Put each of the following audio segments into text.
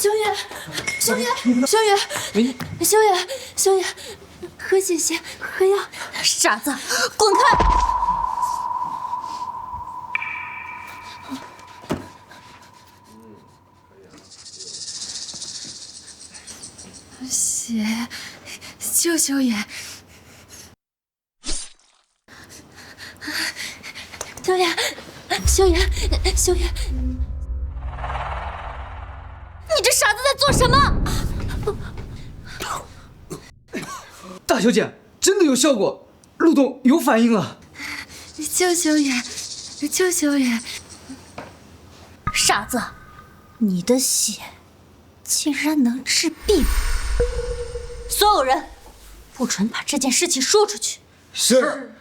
萧远，萧远，喝些，喝药。傻子，滚开！血，救萧远。萧远，你这傻子在做什么？大小姐，真的有效果，路洞有反应了。救萧远。傻子，你的血竟然能治病！所有人，不准把这件事情说出去。是。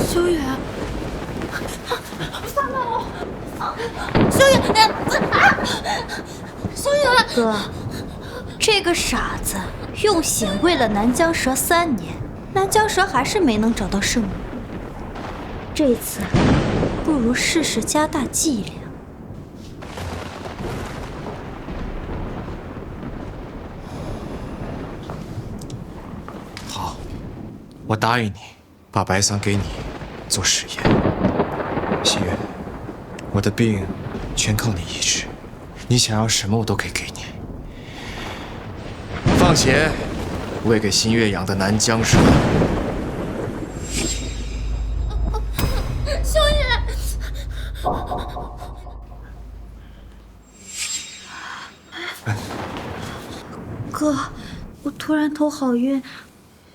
萧远，放开我！萧远，哥，这个傻子用血喂了南疆蛇3年，南疆蛇还是没能找到圣女。这次不如试试加大剂量。好，我答应你，把白桑给你做实验。心月，我的病全靠你医治，你想要什么我都可以给你。放血，喂给新月养的南疆蛇。萧远，哥，我突然头好晕，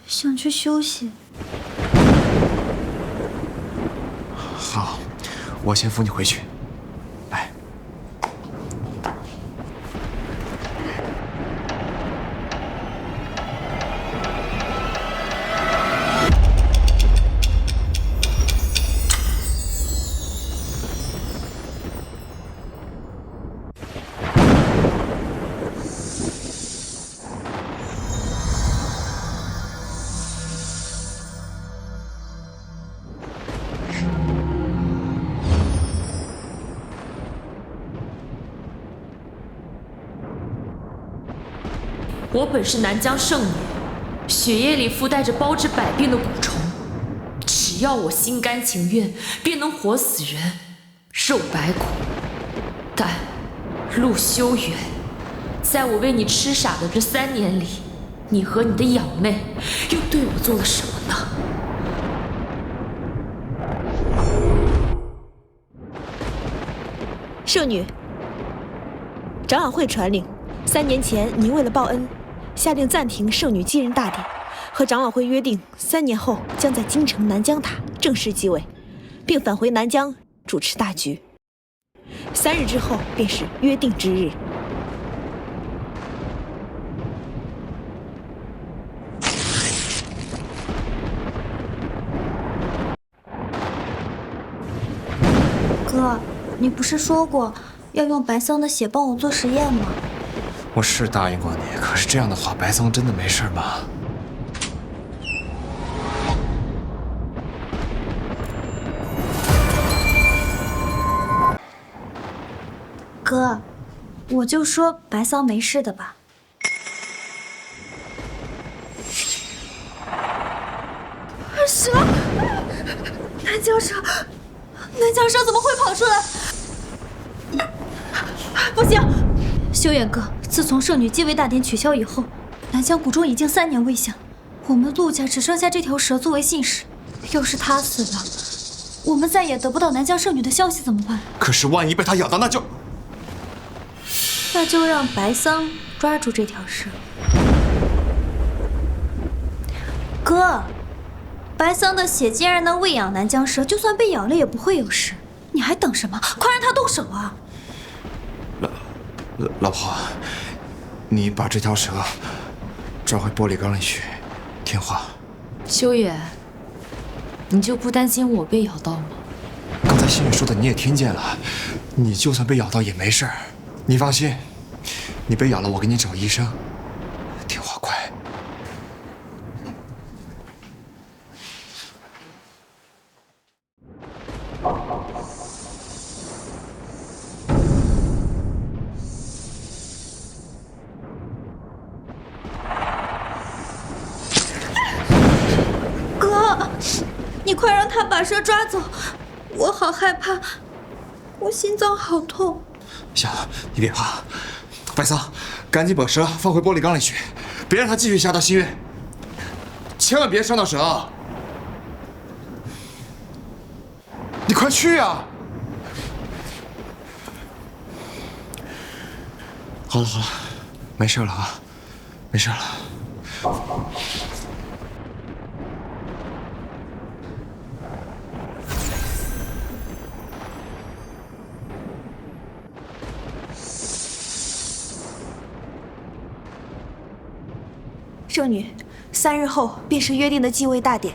想去休息。好，我先扶你回去。来。我本是南疆圣女，血液里附带着包治百病的蛊虫，只要我心甘情愿，便能活死人，受百苦。但陆修远，在我喂你吃傻的这3年里，你和你的养妹又对我做了什么呢？圣女，长老会传令，3年前您为了报恩，下令暂停圣女继任大典，和长老会约定，3年后将在京城南疆塔正式继位，并返回南疆主持大局。3日之后便是约定之日。哥，你不是说过要用白桑的血帮我做实验吗？我是答应过你，可是这样的话，白桑真的没事吗？哥，我就说白桑没事的吧。蛇，南疆蛇怎么会跑出来？不行，修远哥，自从圣女继位大典取消以后，南疆谷中已经3年未降，我们陆家只剩下这条蛇作为信使。要是他死了，我们再也得不到南疆圣女的消息怎么办？可是万一被他咬到，那就让白桑抓住这条蛇。哥，白桑的血竟然能喂养南疆蛇，就算被咬了也不会有事。你还等什么？快让他动手啊！老婆，你把这条蛇抓回玻璃缸里去，听话。修远，你就不担心我被咬到吗？刚才心雨说的你也听见了，你就算被咬到也没事儿，你放心，你被咬了我给你找医生，听话乖。哥，你快让他把蛇抓走，我好害怕，我心脏好痛。行，你别怕。白桑，赶紧把蛇放回玻璃缸里去，别让它继续下到心月，千万别伤到蛇啊！你快去啊！好了好了，没事了啊，没事了。圣女，3日后便是约定的继位大典。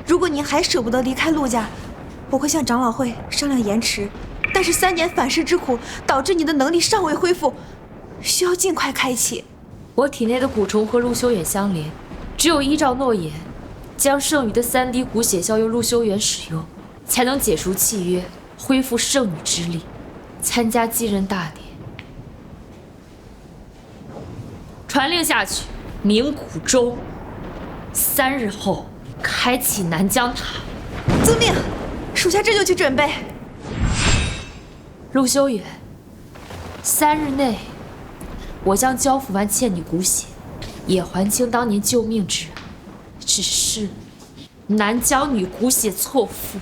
如果您还舍不得离开陆家，我会向长老会商量延迟。但是3年反噬之苦导致你的能力尚未恢复，需要尽快开启。我体内的蛊虫和陆修远相连，只有依照诺言，将剩余的3滴蛊血交由陆修远使用，才能解除契约，恢复圣女之力，参加继任大典。传令下去。名古州，3日后开启南疆塔。遵命，属下这就去准备。陆修远，3日内，我将交付完欠你蛊血，也还清当年救命之恩。只是南疆女蛊血错付，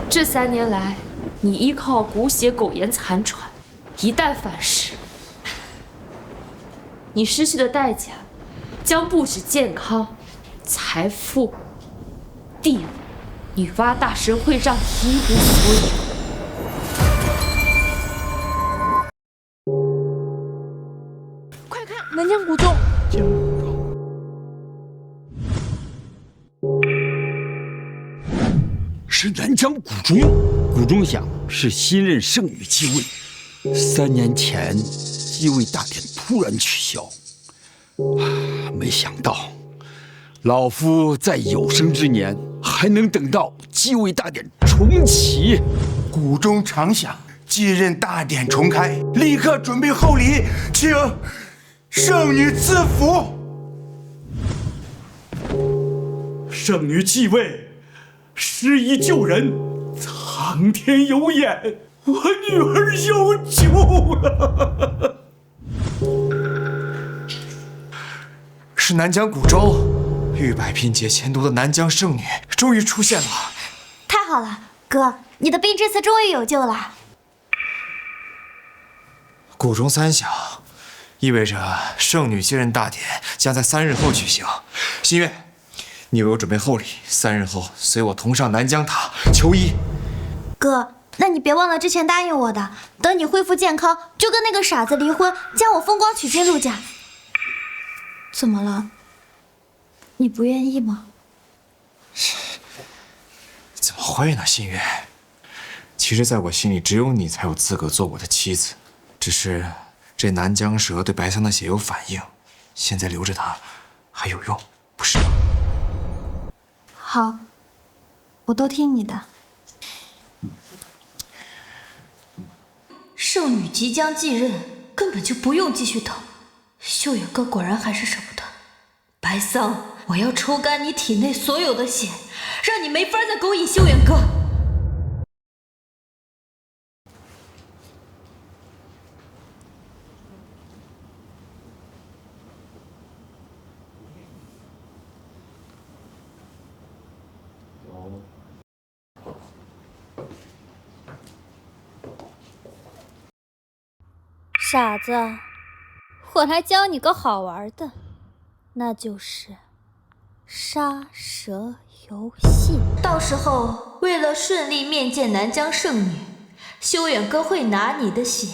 这3年来，你依靠蛊血苟延残喘，一旦反噬，你失去的代价。将不止健康、财富、地位，女娲大神会让你一无所有。快看，南疆古钟！是南疆古钟。古钟响是新任圣女继位，3年前继位大典突然取消。没想到，老夫在有生之年还能等到继位大典重启。古钟常响，继任大典重开，立刻准备厚礼，请圣女赐福。圣女继位，施以救人，苍天有眼，我女儿有救了。是南疆古州，玉柏拼接前途的南疆圣女终于出现了。太好了，哥，你的病这次终于有救了。古钟3响，意味着圣女继任大典将在3日后举行。心月，你为我准备厚礼，3日后随我同上南疆塔求医。哥，那你别忘了之前答应我的，等你恢复健康，就跟那个傻子离婚，将我风光娶进陆家。怎么了？你不愿意吗？怎么会呢，心月？其实，在我心里，只有你才有资格做我的妻子。只是这南疆蛇对白桑的血有反应，现在留着它还有用，不是吗？好，我都听你的。圣女即将继任，根本就不用继续等。秀远哥果然还是舍不得。白桑，我要抽干你体内所有的血，让你没法再勾引秀远哥。傻子，我来教你个好玩的，那就是杀蛇游戏。到时候为了顺利面见南疆圣女，修远哥会拿你的血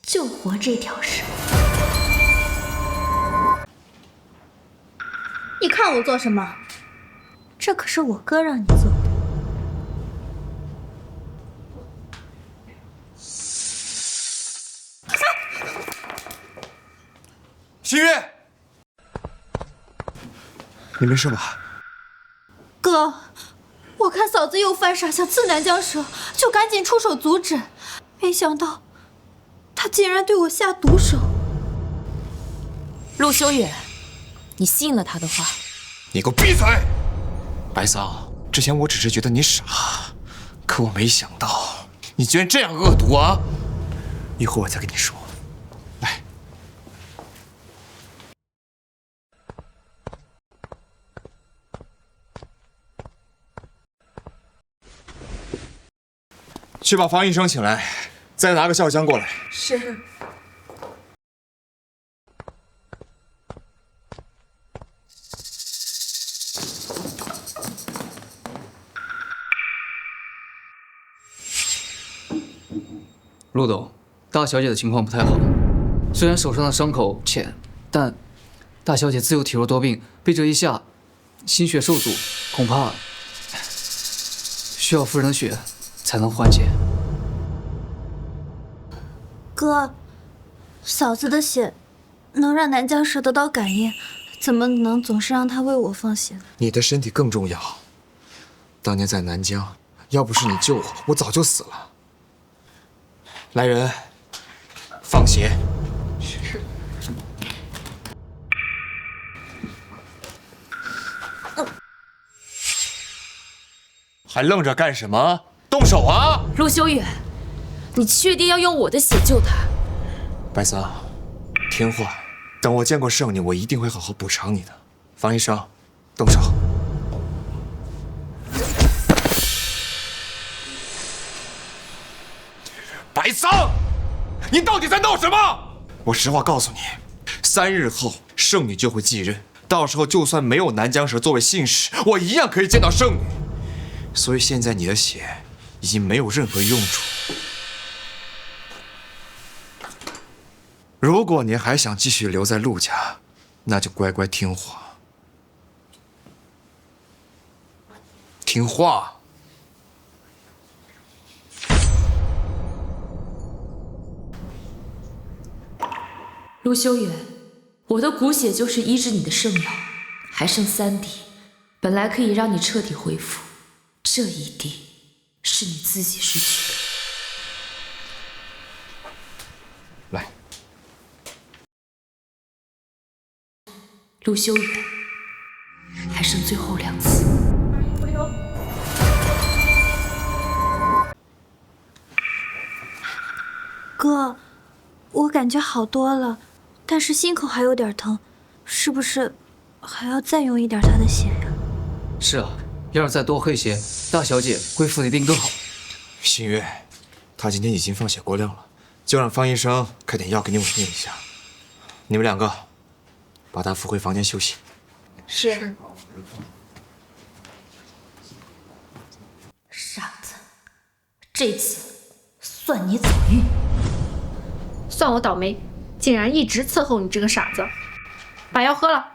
救活这条蛇。你看我做什么？这可是我哥让你做的。新月，你没事吧？哥，我看嫂子又犯傻，想刺南疆蛇，就赶紧出手阻止，没想到她竟然对我下毒手。陆修远，你信了他的话？你给我闭嘴！白桑，之前我只是觉得你傻，可我没想到你居然这样恶毒啊！一会儿我再跟你说。来，去把方医生请来，再拿个笑箱过来。是。陆董，大小姐的情况不太好，虽然手上的伤口浅，但大小姐自幼体弱多病，被这一下，心血受阻，恐怕需要夫人的血才能缓解。哥，嫂子的血能让南疆蛇得到感应，怎么能总是让她为我放血呢？你的身体更重要。当年在南疆，要不是你救我，我早就死了。来人，放血！是。还愣着干什么？动手啊！陆修远，你确定要用我的血救他？白桑，听话，等我见过圣女，我一定会好好补偿你的。方医生，动手！白桑，你到底在闹什么？我实话告诉你，3日后圣女就会继任，到时候就算没有南疆蛇作为信使，我一样可以见到圣女。所以现在你的血已经没有任何用处。如果你还想继续留在陆家，那就乖乖听话。听话。陆修远，我的骨血就是医治你的圣药，还剩3滴，本来可以让你彻底恢复，这一滴是你自己失去的。来，陆修远，还剩最后2次。哥，我感觉好多了，但是心口还有点疼，是不是还要再用一点他的血呀？是啊，要是再多喝一些，大小姐恢复的一定更好。新月，她今天已经放血过量了，就让方医生开点药给你稳定一下。你们2个把她扶回房间休息。是。傻子，这次算你走运。算我倒霉，竟然一直伺候你这个傻子。把药喝了。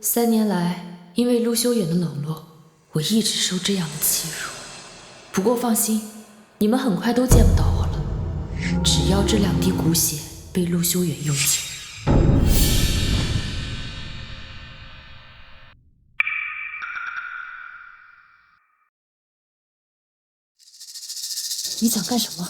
3年来，因为陆修远的冷落，我一直受这样的欺辱。不过放心，你们很快都见不到我了。只要这2滴骨血被陆修远用尽。你想干什么？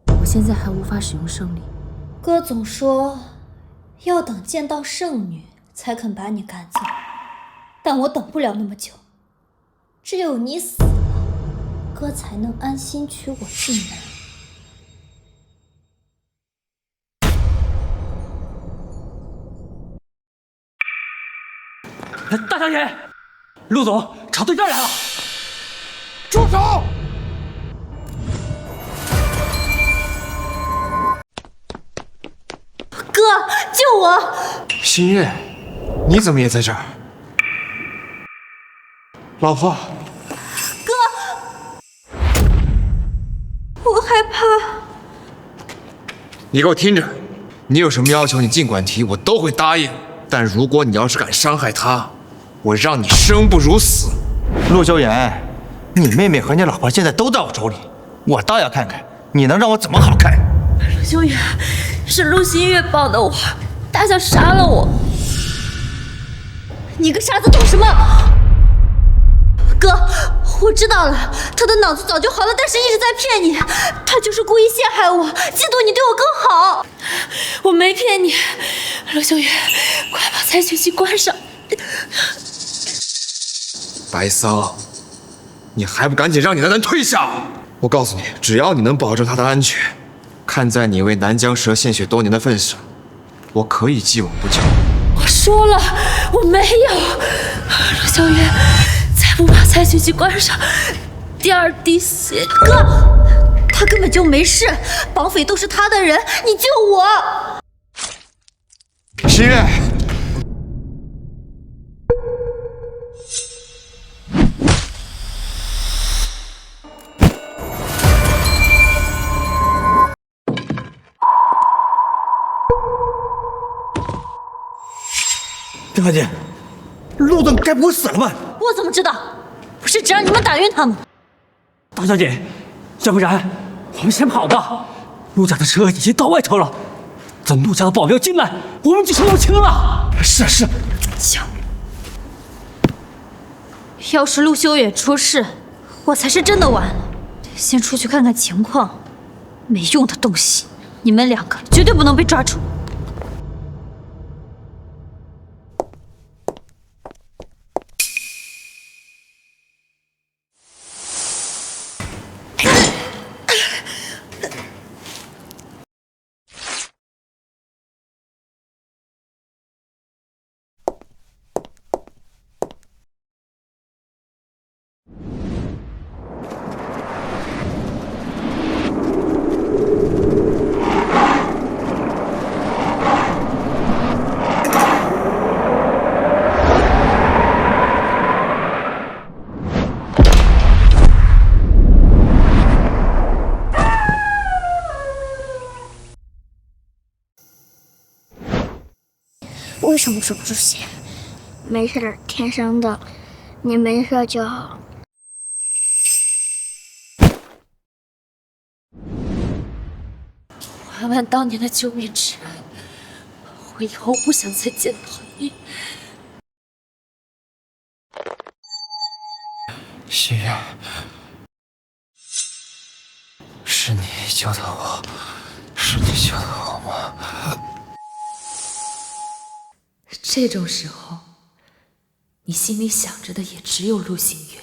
我现在还无法使用圣力。哥总说要等见到圣女才肯把你赶走，但我等不了那么久。只有你死了，哥才能安心娶我进门。大小姐，陆总朝对面来了！住手！哥，救我！新月，你怎么也在这儿？老婆，我害怕。你给我听着，你有什么要求，你尽管提，我都会答应。但如果你要是敢伤害她，我让你生不如死。陆修言，你妹妹和你老婆现在都在我手里，我倒要看看你能让我怎么好看。陆修远，是陆新月帮的我，他想杀了我。你个傻子懂什么？哥，我知道了，他的脑子早就好了，但是一直在骗你，他就是故意陷害我，嫉妒你对我更好。我没骗你，陆修远，快把采血机关上。白桑，你还不赶紧让你的人退下！我告诉你，只要你能保证他的安全，看在你为南疆蛇献血多年的份上，我可以既往不咎。我说了，我没有。陆小月，再不把采血机关上，第二滴血。哥，他根本就没事，绑匪都是他的人，你救我！新月。大姐，陆总该不会死了吧？我怎么知道？不是只让你们打晕他吗？大小姐，要不然我们先跑吧。陆家的车已经到外头了，等陆家的保镖进来，我们就手轻了。是。行。要是陆修远出事，我才是真的完了。先出去看看情况。没用的东西，你们两个绝对不能被抓住。为什么说不出血？没事，天生的，你没事就好。还完当年的救命之恩，我以后不想再见到你。心月，是你救的我，是你救的我吗？这种时候，你心里想着的也只有陆星月。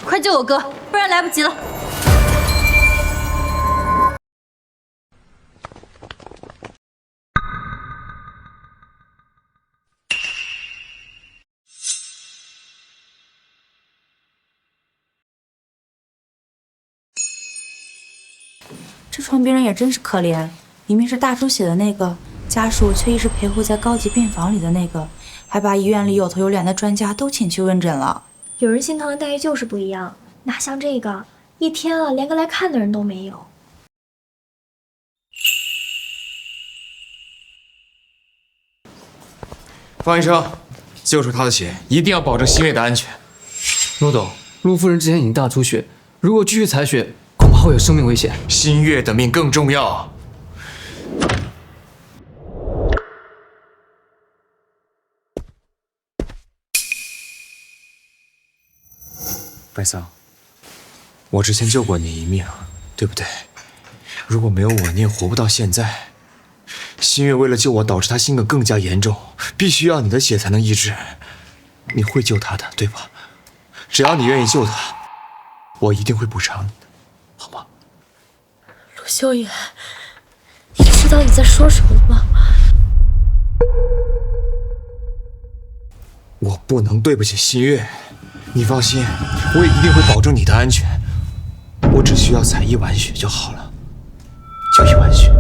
快救我哥，不然来不及了。这床病人也真是可怜，明明是大出血的那个，家属却一直陪护在高级病房里的那个，还把医院里有头有脸的专家都请去问诊了。有人心疼的待遇就是不一样，哪像这个，一天了连个来看的人都没有。方医生，救出他的血，一定要保证新月的安全。陆董，陆夫人之前已经大出血，如果继续采血，恐怕会有生命危险。新月的命更重要。白桑，我之前救过你一命，对不对？如果没有我，你也活不到现在。新月为了救我，导致他心梗更加严重，必须要你的血才能医治。你会救他的，对吧？只要你愿意救他，我一定会补偿你的，好吗？陆修远，你知道你在说什么吗？我不能对不起新月，你放心，我也一定会保证你的安全。我只需要采1碗血就好了。就1万血。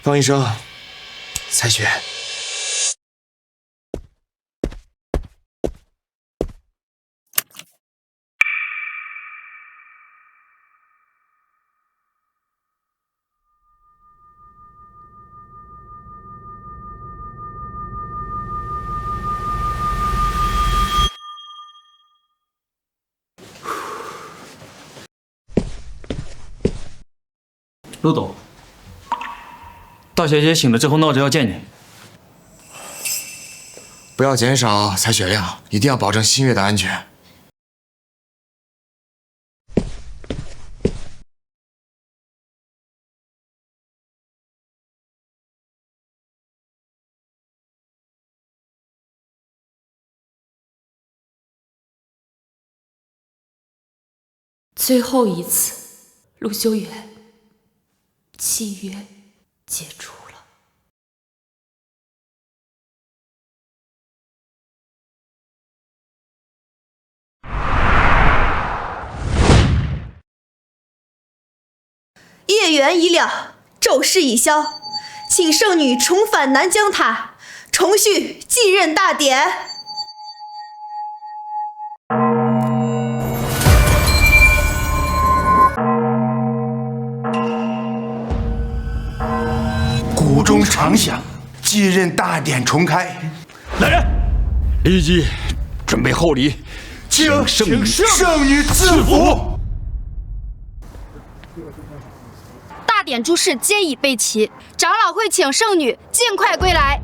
方医生，采血。陆董，大小姐醒了之后闹着要见你。不要减少采血量，一定要保证新月的安全。最后一次，陆修远，契约解除了。业缘已了，咒誓已消，请圣女重返南疆塔，重续继任大典。鼓钟长响，继任大典重开。来人，立即准备厚礼，请圣女赐福。大典诸事皆已备齐，长老会请圣女尽快归来。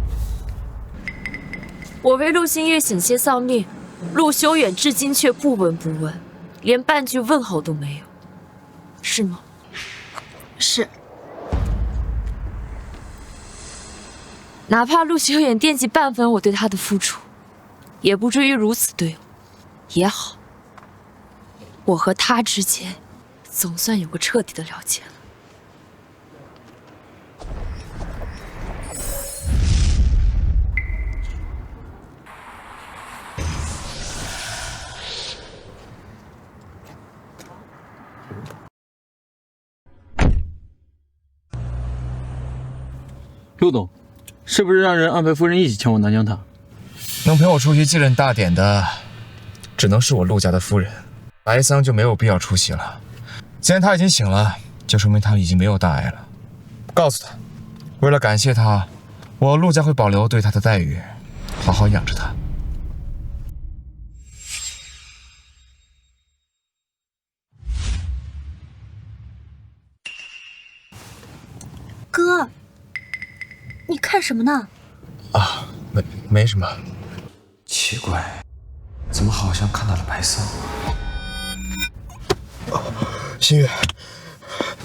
我为陆新月险些丧命，陆修远至今却不闻不问，连半句问候都没有，是吗？是。哪怕陆修远惦记半分我对他的付出，也不至于如此对我，也好。我和他之间，总算有个彻底的了解了。陆董，是不是让人安排夫人一起前往南疆塔？能陪我出席继任大典的，只能是我陆家的夫人。白桑就没有必要出席了。既然他已经醒了，就说明他已经没有大碍了。告诉他，为了感谢他，我陆家会保留对他的待遇，好好养着他。哥，你看什么呢？啊，没什么。奇怪，怎么好像看到了白桑？新月，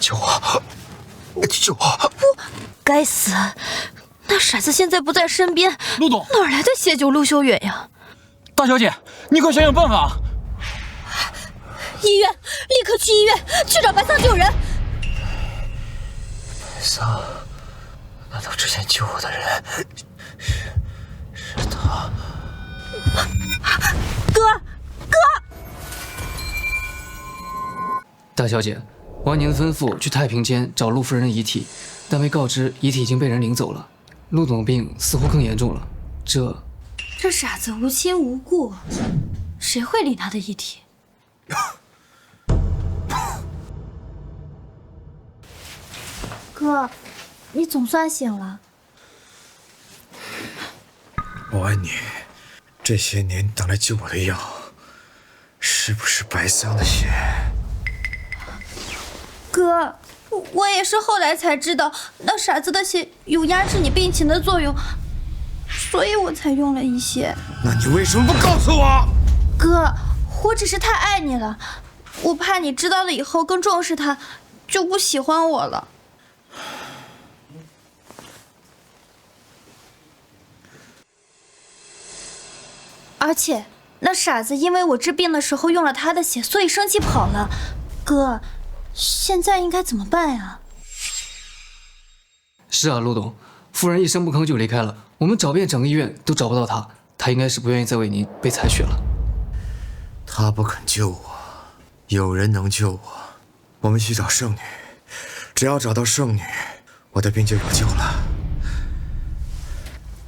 救我！救我！不，该死！那傻子现在不在身边，陆董哪来的血救陆修远呀？大小姐，你快想想办法！医院，立刻去医院，去找白桑救人！白桑，难道之前救我的人是他？哥，哥！大小姐，我按您的吩咐去太平间找陆夫人的遗体，但被告知遗体已经被人领走了。陆总的病似乎更严重了，这傻子无亲无故，谁会理他的遗体？哥，你总算醒了。我问你，这些年打来救我的药，是不是白桑的血？哥，我也是后来才知道，那傻子的血有压制你病情的作用，所以我才用了一些。那你为什么不告诉我？哥，我只是太爱你了，我怕你知道了以后更重视他，就不喜欢我了。而且那傻子因为我治病的时候用了他的血，所以生气跑了。哥，现在应该怎么办呀？是啊，陆董，夫人一声不吭就离开了，我们找遍整个医院都找不到她，她应该是不愿意再为您被采血了。他不肯救我，有人能救我，我们去找圣女，只要找到圣女，我的病就有救了。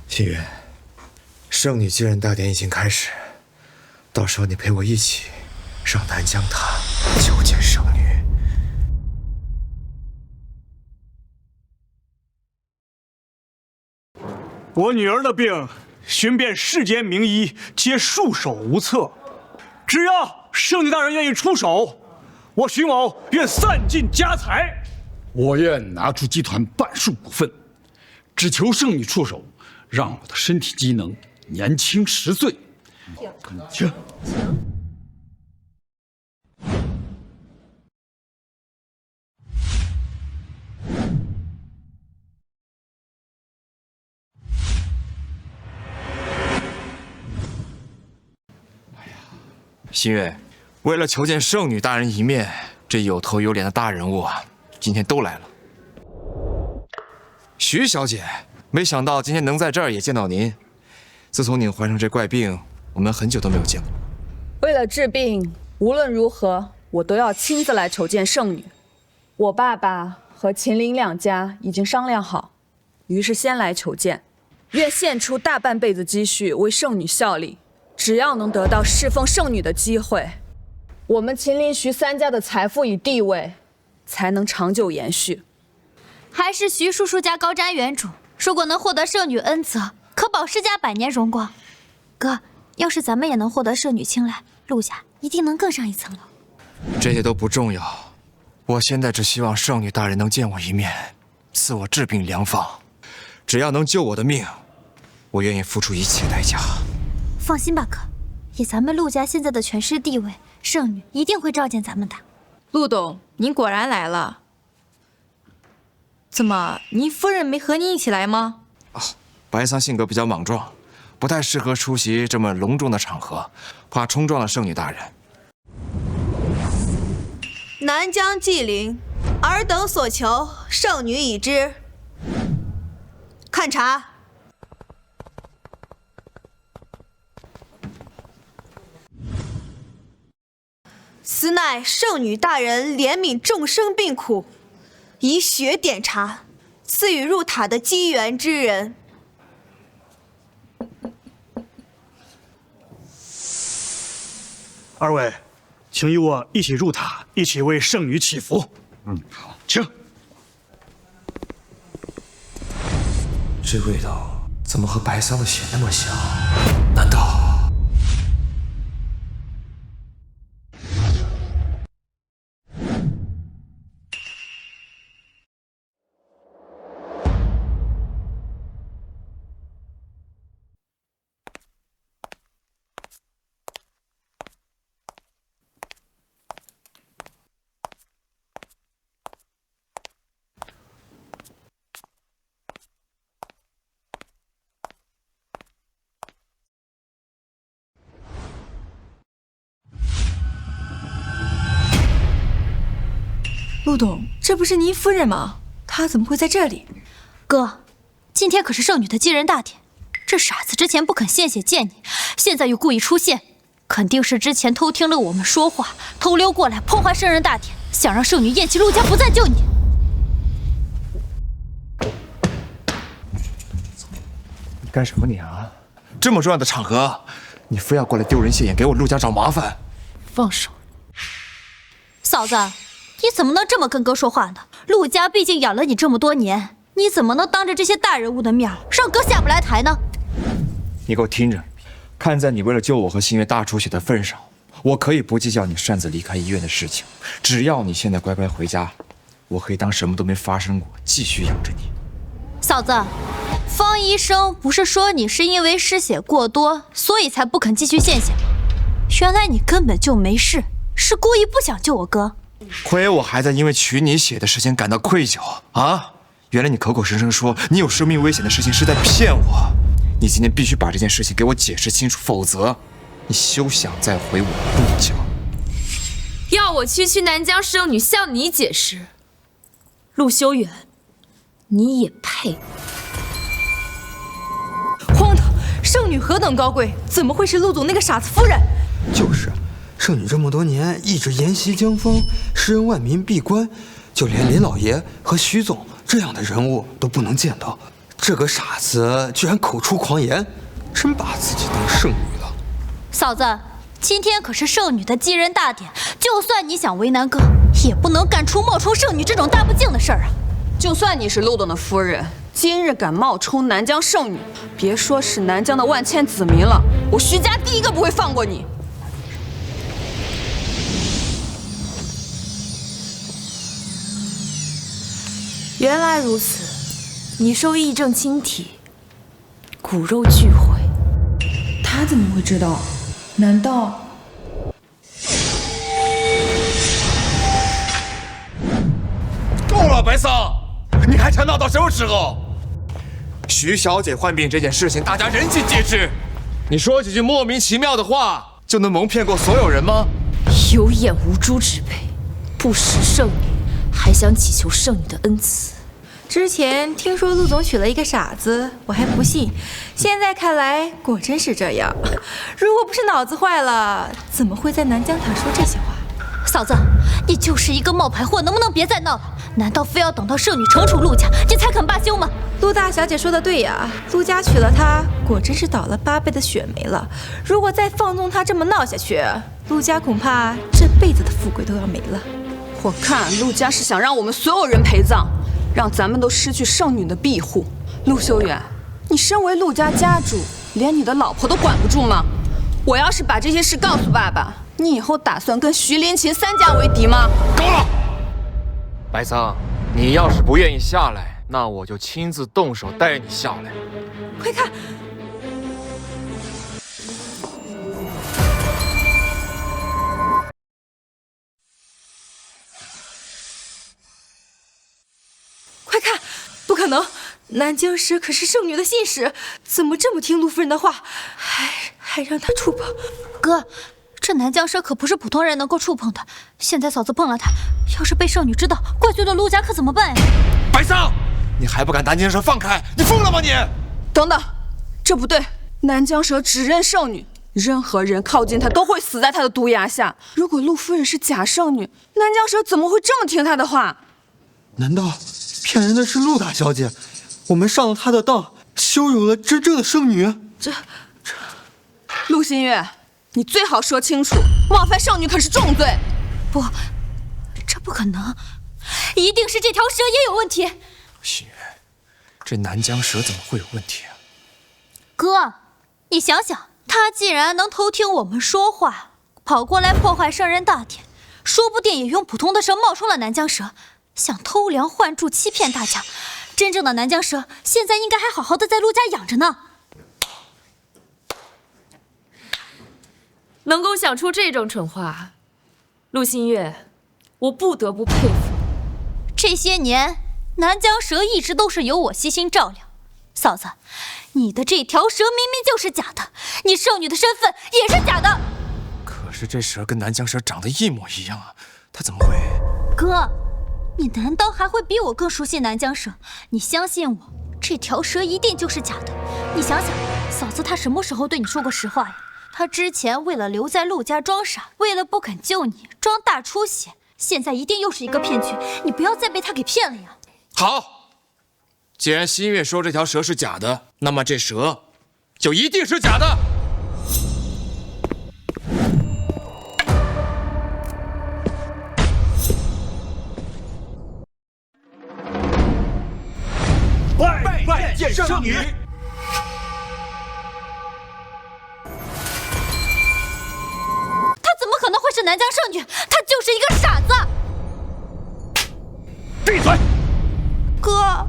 心月，圣女继任大典已经开始，到时候你陪我一起上南疆塔求见圣女。我女儿的病，寻遍世间名医，皆束手无策。只要圣女大人愿意出手，我徐某愿散尽家财。我愿拿出集团半数股份，只求圣女出手，让我的身体机能年轻10岁。请。新月，为了求见圣女大人一面，这有头有脸的大人物啊，今天都来了。徐小姐，没想到今天能在这儿也见到您。自从您患上这怪病，我们很久都没有见过。为了治病，无论如何，我都要亲自来求见圣女。我爸爸和秦岭两家已经商量好，于是先来求见，愿献出大半辈子积蓄为圣女效力。只要能得到侍奉圣女的机会，我们秦岭徐3家的财富与地位才能长久延续。还是徐叔叔家高瞻远瞩，如果能获得圣女恩泽，可保世家百年荣光。哥，要是咱们也能获得圣女青睐，陆家一定能更上一层楼。这些都不重要，我现在只希望圣女大人能见我一面，赐我治病良方。只要能救我的命，我愿意付出一切代价。放心吧，哥，以咱们陆家现在的权势地位，圣女一定会召见咱们的。陆董，您果然来了。怎么，您夫人没和您一起来吗？白桑性格比较莽撞，不太适合出席这么隆重的场合，怕冲撞了圣女大人。南疆祭灵，尔等所求，圣女已知。看茶。此乃圣女大人怜悯众生病苦，以血点茶，赐予入塔的机缘之人。二位，请与我一起入塔，一起为圣女祈福。好，请。这味道怎么和白桑的血那么像？难道？陆董，这不是您夫人吗？她怎么会在这里？哥，今天可是圣女的继任大典，这傻子之前不肯献血见你，现在又故意出现，肯定是之前偷听了我们说话，偷溜过来破坏圣人大典，想让圣女厌弃陆家，不再救你。你干什么你啊？这么重要的场合，你非要过来丢人现眼，给我陆家找麻烦？放手！嫂子，你怎么能这么跟哥说话呢？陆家毕竟养了你这么多年，你怎么能当着这些大人物的面让哥下不来台呢？你给我听着，看在你为了救我和新月大出血的份上，我可以不计较你擅自离开医院的事情。只要你现在乖乖回家，我可以当什么都没发生过，继续养着你。嫂子，方医生不是说你是因为失血过多，所以才不肯继续献血吗？原来你根本就没事，是故意不想救我哥。亏我还在因为取你血的事情感到愧疚啊！原来你口口声声说你有生命危险的事情是在骗我。你今天必须把这件事情给我解释清楚，否则你休想再回我陆家。要我区南疆圣女向你解释，陆修远，你也配？荒唐！圣女何等高贵，怎么会是陆总那个傻子夫人？就是，圣女这么多年一直沿袭江风，诗人万民闭关，就连林老爷和徐总这样的人物都不能见到。这个傻子居然口出狂言，真把自己当圣女了。嫂子，今天可是圣女的继任大典，就算你想为难哥，也不能干出冒充圣女这种大不敬的事儿啊！就算你是陆董的夫人，今日敢冒充南疆圣女，别说是南疆的万千子民了，我徐家第一个不会放过你。原来如此，你受疫症侵体，骨肉俱毁。他怎么会知道？难道？够了，白桑，你还想闹到什么时候？徐小姐患病这件事情，大家人尽皆知。你说几句莫名其妙的话，就能蒙骗过所有人吗？有眼无珠之辈，不识圣女，还想祈求圣女的恩赐。之前听说陆总娶了一个傻子，我还不信，现在看来果真是这样。如果不是脑子坏了，怎么会在南疆塔说这些话？嫂子，你就是一个冒牌货，能不能别再闹了？难道非要等到圣女惩处陆家，你才肯罢休吗？陆大小姐说的对呀，陆家娶了她，果真是倒了8辈的血霉了。如果再放纵她这么闹下去，陆家恐怕这辈子的富贵都要没了。我看陆家是想让我们所有人陪葬，让咱们都失去圣女的庇护。陆修远，你身为陆家家主，连你的老婆都管不住吗？我要是把这些事告诉爸爸，你以后打算跟徐连秦3家为敌吗？够了，白桑，你要是不愿意下来，那我就亲自动手带你下来。快看！快看！不可能！南疆蛇可是圣女的信使，怎么这么听陆夫人的话，还让她触碰？哥，这南疆蛇可不是普通人能够触碰的。现在嫂子碰了它，要是被圣女知道，怪罪的陆家可怎么办呀？白桑，你还不赶南疆蛇放开？你疯了吗你？等等，这不对，南疆蛇只认圣女，任何人靠近她都会死在她的毒牙下。如果陆夫人是假圣女，南疆蛇怎么会这么听她的话？难道骗人的是陆大小姐？我们上了她的当，羞辱了真正的圣女。陆新月，你最好说清楚，冒犯圣女可是重罪。不，这不可能，一定是这条蛇也有问题。新月，这南疆蛇怎么会有问题啊？哥，你想想，他既然能偷听我们说话，跑过来破坏圣人大典，说不定也用普通的蛇冒充了南疆蛇，想偷梁换柱，欺骗大家。真正的南疆蛇现在应该还好好的在陆家养着呢。能够想出这种蠢话，陆新月，我不得不佩服。这些年，南疆蛇一直都是由我悉心照料。嫂子，你的这条蛇明明就是假的，你圣女的身份也是假的。可是这蛇跟南疆蛇长得一模一样啊，它怎么会？哥，你难道还会比我更熟悉南疆蛇？你相信我，这条蛇一定就是假的。你想想，嫂子她什么时候对你说过实话呀？她之前为了留在陆家装傻，为了不肯救你装大出血，现在一定又是一个骗局。你不要再被她给骗了呀！好，既然新月说这条蛇是假的，那么这蛇就一定是假的。拜见圣女。她怎么可能会是南疆圣女？她就是一个傻子！闭嘴！哥，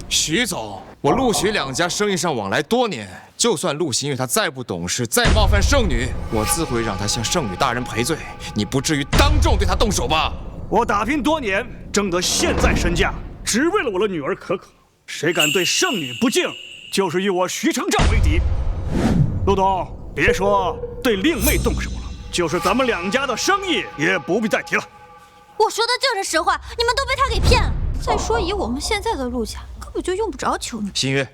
徐总，我陆徐两家生意上往来多年，就算陆新月她再不懂事，再冒犯圣女，我自会让她向圣女大人赔罪。你不至于当众对她动手吧？我打拼多年，挣得现在身价，只为了我的女儿可可。谁敢对圣女不敬，就是与我徐成照为敌。陆董，别说对令妹动手了，就是咱们两家的生意也不必再提了。我说的就是实话，你们都被他给骗了。再说以我们现在的陆家，根本就用不着求你。新月，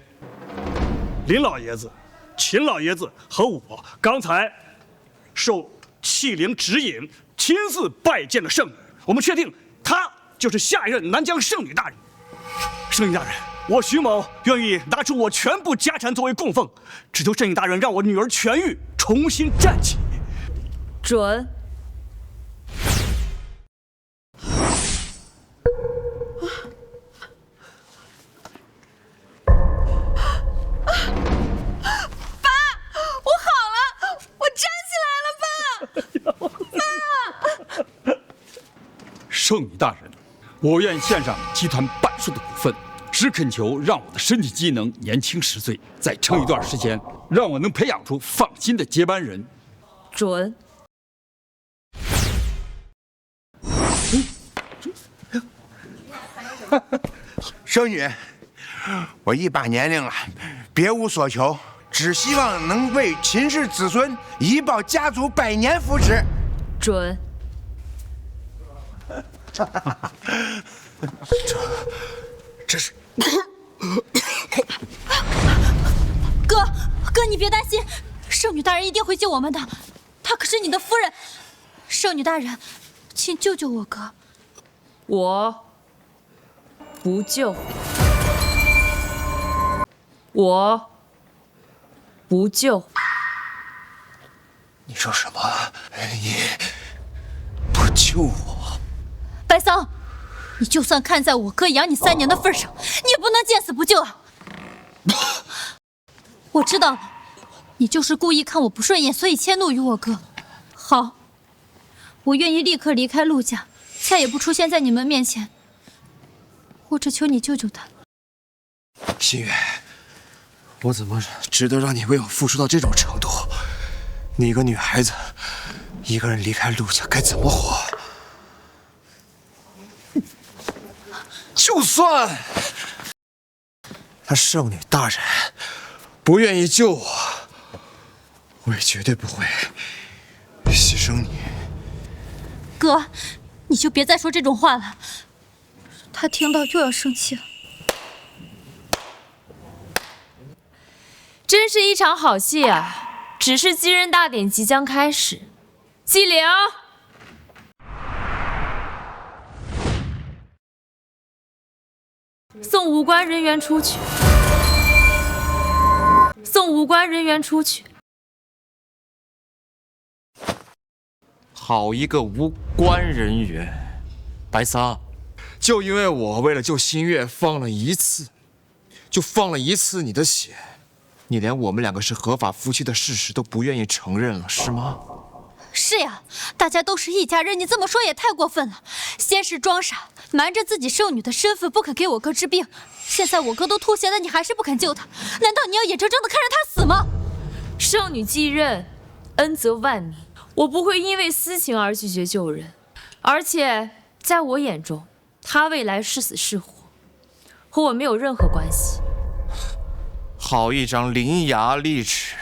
林老爷子、秦老爷子和我刚才受气灵指引，亲自拜见了圣女。我们确定她就是下一任南疆圣女大人。圣女大人，我徐某愿意拿出我全部家产作为供奉，只求圣女大人让我女儿痊愈，重新站起。准。圣女大人，我愿献上集团半数的股份，只恳求让我的身体机能年轻10岁，再撑一段时间，让我能培养出放心的接班人。准。圣女，我18年龄了，别无所求，只希望能为秦氏子孙以保家族100年福祉。准。这是哥，你别担心，圣女大人一定会救我们的，她可是你的夫人。圣女大人，请救救我哥。我不救，我不救。你说什么？你不救我？白桑，你就算看在我哥养你3年的份上，你也不能见死不救啊！我知道了，你就是故意看我不顺眼，所以迁怒于我哥。好，我愿意立刻离开陆家，再也不出现在你们面前。我只求你救救他。心月，我怎么值得让你为我付出到这种程度？你一个女孩子，一个人离开陆家，该怎么活？就算她圣女大人不愿意救我，我也绝对不会牺牲你。哥，你就别再说这种话了，他听到又要生气了。真是一场好戏啊！只是继任大典即将开始，纪灵。送无关人员出去。送无关人员出去。好一个无关人员！白撒，就因为我为了救新月放了一次你的血，你连我们2个是合法夫妻的事实都不愿意承认了，是吗？是呀，大家都是一家人，你这么说也太过分了。先是装傻，瞒着自己圣女的身份不肯给我哥治病，现在我哥都吐血了，你还是不肯救他？难道你要眼睁睁地看着他死吗？圣女继任，恩泽万民，我不会因为私情而拒绝救人。而且在我眼中，他未来是死是活，和我没有任何关系。好一张伶牙俐齿！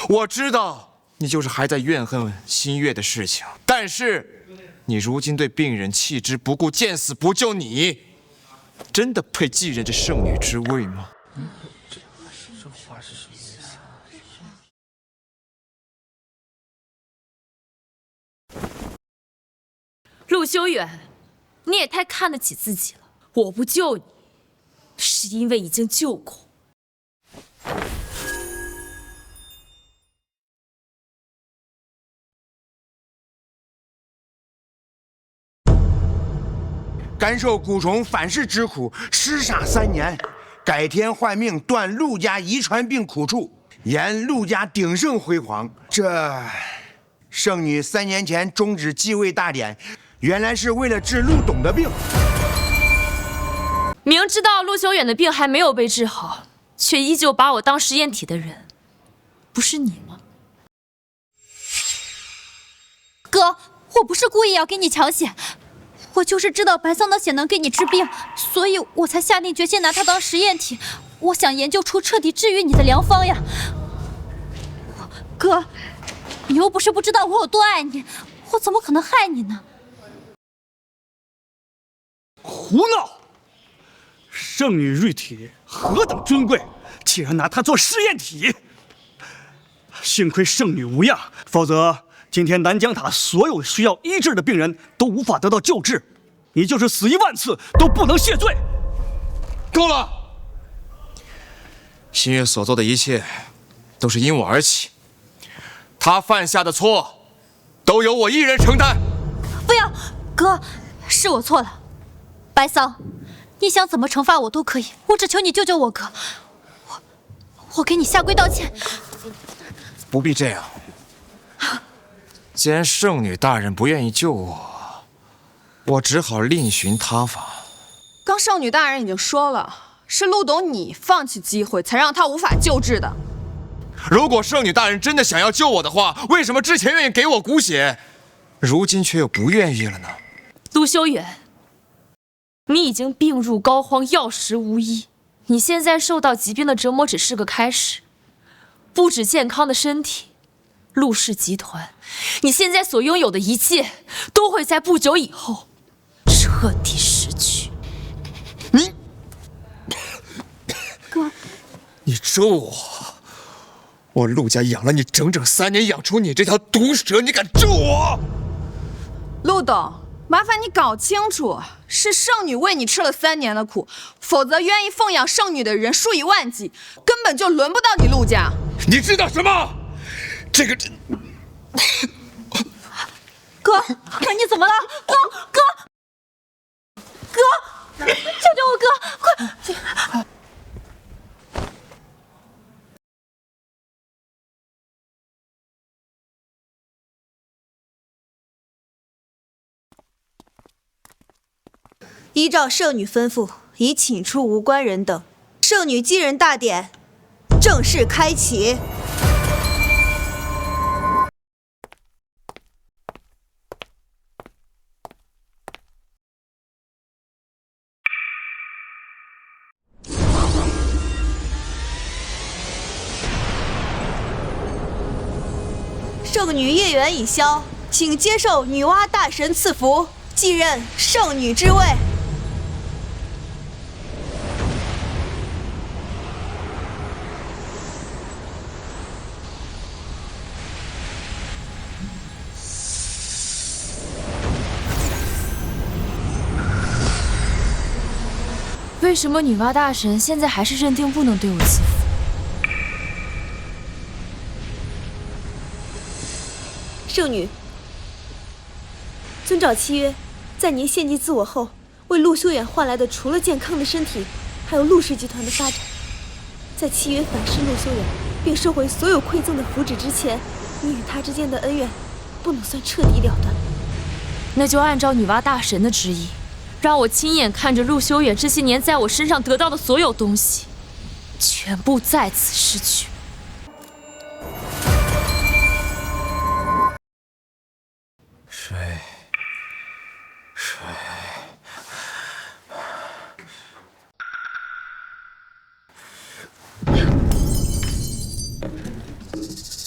我知道你就是还在怨恨新月的事情，但是你如今对病人弃之不顾，见死不救，你真的配继任这圣女之位吗？这话是什么意思？陆修远，你也太看得起自己了。我不救你，是因为已经救过。甘受蛊虫反噬之苦，痴傻3年，改天换命断陆家遗传病苦处，延陆家鼎盛辉煌。这圣女3年前终止继位大典，原来是为了治陆董的病。明知道陆修远的病还没有被治好，却依旧把我当实验体的人，不是你吗？哥，我不是故意要给你抢血，我就是知道白桑的血能给你治病，所以我才下定决心拿它当实验体。我想研究出彻底治愈你的良方呀。哥，你又不是不知道我有多爱你，我怎么可能害你呢？胡闹！圣女玉体何等尊贵，竟然拿它做试验体！幸亏圣女无恙，否则今天南疆塔所有需要医治的病人都无法得到救治，你就是死10000次都不能谢罪。够了！新月所做的一切，都是因我而起，他犯下的错，都由我一人承担。不要，哥，是我错了。白桑，你想怎么惩罚我都可以，我只求你救救我哥。我给你下跪道歉。不必这样。既然圣女大人不愿意救我，我只好另寻他法。刚圣女大人已经说了，是陆董你放弃机会，才让他无法救治的。如果圣女大人真的想要救我的话，为什么之前愿意给我骨血，如今却又不愿意了呢？陆修远，你已经病入膏肓，药食无医。你现在受到疾病的折磨只是个开始，不止健康的身体，陆氏集团，你现在所拥有的一切，都会在不久以后彻底失去。你咒我！我陆家养了你整整3年，养出你这条毒蛇，你敢咒我？陆董，麻烦你搞清楚，是圣女为你吃了3年的苦，否则愿意奉养圣女的人数以万计，根本就轮不到你陆家。你知道什么？这个哥，你怎么了？哥，救救我哥！快！依照圣女吩咐，已请出无关人等，圣女继任大典正式开启。圣女业缘已消，请接受女娲大神赐福，继任圣女之位。为什么女娲大神现在还是认定不能对我赐福？圣女，遵照契约，在您献祭自我后，为陆修远换来的除了健康的身体，还有陆氏集团的发展。在契约反噬陆修远，并收回所有馈赠的福祉之前，你与他之间的恩怨不能算彻底了断。那就按照女娲大神的旨意，让我亲眼看着陆修远这些年在我身上得到的所有东西，全部再次失去。水。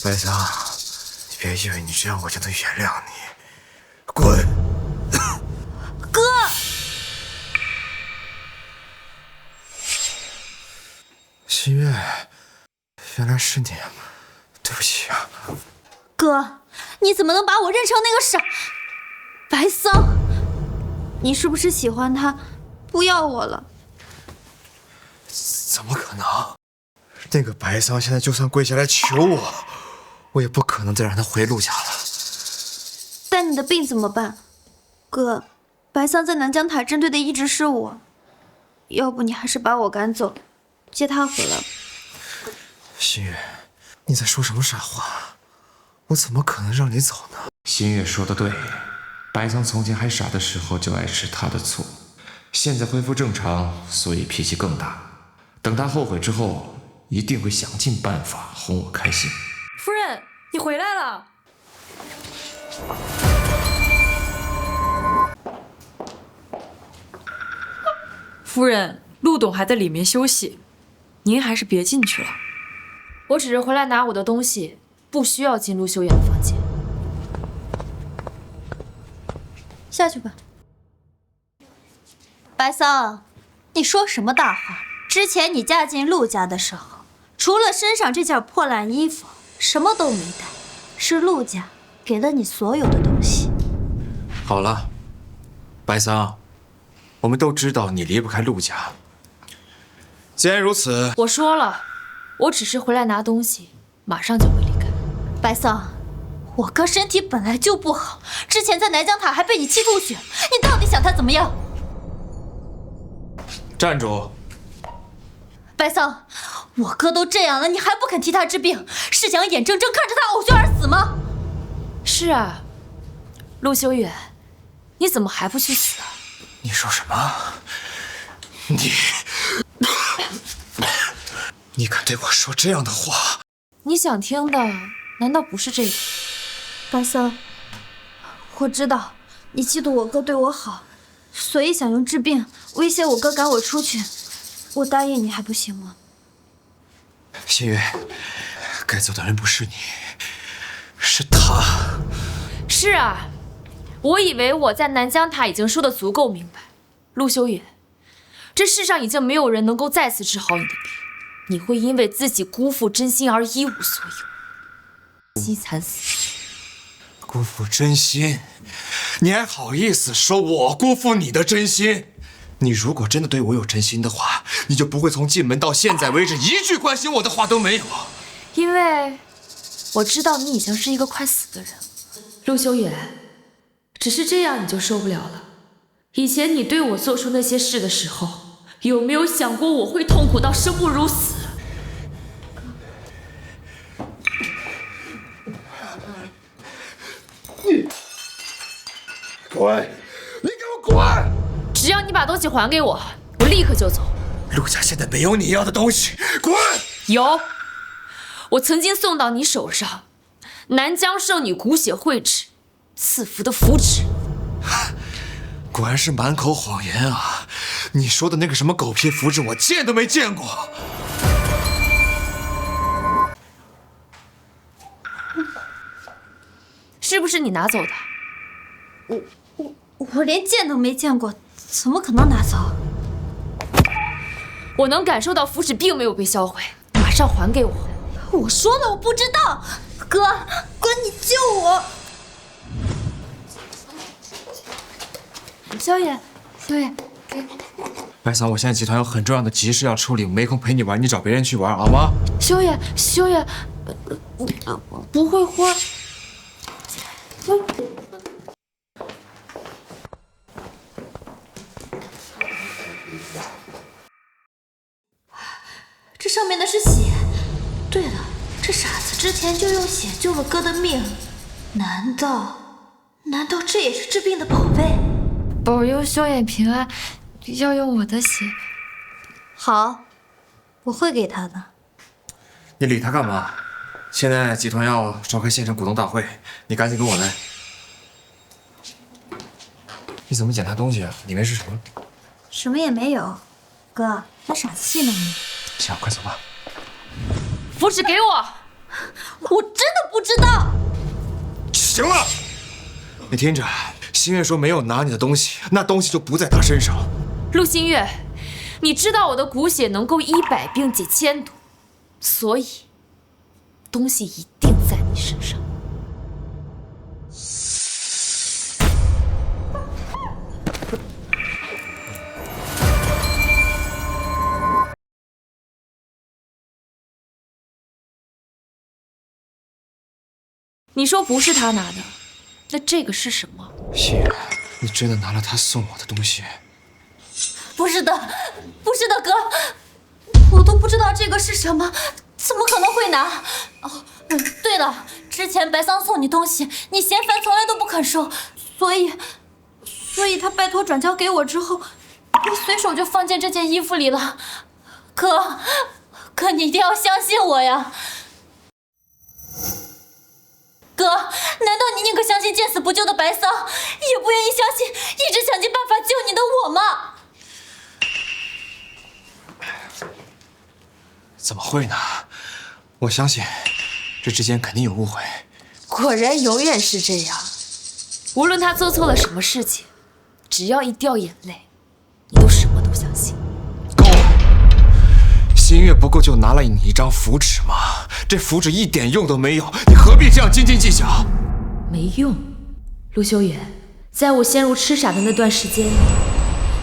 白桑，你别以为你这样我就能原谅你，滚！哥，新月，原来是你，对不起啊。哥，你怎么能把我认成那个傻白桑？你是不是喜欢他，不要我了？怎么可能？那个白桑现在就算跪下来求我，我也不可能再让他回陆家了。但你的病怎么办？哥，白桑在南疆塔针对的一直是我，要不你还是把我赶走，接他回来。新月，你在说什么傻话？我怎么可能让你走呢？新月说的对，白桑从前还傻的时候就爱吃他的醋，现在恢复正常，所以脾气更大。等他后悔之后，一定会想尽办法哄我开心。夫人，你回来了。夫人，陆董还在里面休息，您还是别进去了。我只是回来拿我的东西，不需要进陆修远的房间。下去吧。白桑，你说什么大话？之前你嫁进陆家的时候，除了身上这件破烂衣服，什么都没带，是陆家给了你所有的东西。好了，白桑，我们都知道你离不开陆家。既然如此，我说了，我只是回来拿东西，马上就会离开。白桑，我哥身体本来就不好，之前在南疆塔还被你气吐血，你到底想他怎么样？站住！白桑，我哥都这样了，你还不肯替他治病，是想眼睁睁看着他呕血而死吗？是啊，陆修远，你怎么还不去死啊？你说什么？你敢对我说这样的话？你想听的难道不是这个？白桑，我知道你嫉妒我哥对我好，所以想用治病威胁我哥赶我出去。我答应你还不行吗？新月，该走的人不是你，是他。是啊，我以为我在南疆塔已经说得足够明白。陆修远，这世上已经没有人能够再次治好你的病，你会因为自己辜负真心而一无所有，凄惨死。辜负真心？你还好意思说我辜负你的真心？你如果真的对我有真心的话，你就不会从进门到现在为止一句关心我的话都没有。因为我知道你已经是一个快死的人了，陆修远。只是这样你就受不了了？以前你对我做出那些事的时候，有没有想过我会痛苦到生不如死？你滚！你给我滚！只要你把东西还给我，我立刻就走。陆家现在没有你要的东西，滚！有，我曾经送到你手上南疆圣女骨血慧旨赐福的符纸。果然是满口谎言啊！你说的那个什么狗屁符纸，我见都没见过。是不是你拿走的？我连见都没见过，怎么可能拿走？我能感受到符纸并没有被销毁，马上还给我。我说了，我不知道。哥，你救我！萧远，给。白桑，我现在集团有很重要的急事要处理，没空陪你玩，你找别人去玩好吗？萧远，不会花。这上面的是血。对了，这傻子之前就用血救了哥的命，难道这也是治病的宝贝？保佑萧远平安，要用我的血。好，我会给他的。你理他干嘛？现在集团要召开现场股东大会，你赶紧跟我来。你怎么捡他东西啊？里面是什么？什么也没有。哥，他傻子气呢你。行，快走吧。符纸给我！我真的不知道。行了，你听着，新月说没有拿你的东西，那东西就不在他身上。陆新月，你知道我的骨血能够医百病解千毒，所以东西一定在你身上。你说不是他拿的，那这个是什么？新月，你真的拿了他送我的东西？不是的，哥，我都不知道这个是什么，怎么可能会拿？哦，对了，之前白桑送你东西，你嫌烦，从来都不肯收，所以他拜托转交给我之后，你随手就放进这件衣服里了。哥，你一定要相信我呀！哥，难道你宁可相信见死不救的白桑，也不愿意相信一直想尽办法救你的我吗？怎么会呢？我相信这之间肯定有误会。果然永远是这样，无论他做错了什么事情，只要一掉眼泪，你都什么都相信。够了！新月不过就拿了你一张符纸吗？这符纸一点用都没有，你何必这样斤斤计较？没用。陆修远，在我陷入痴傻的那段时间里，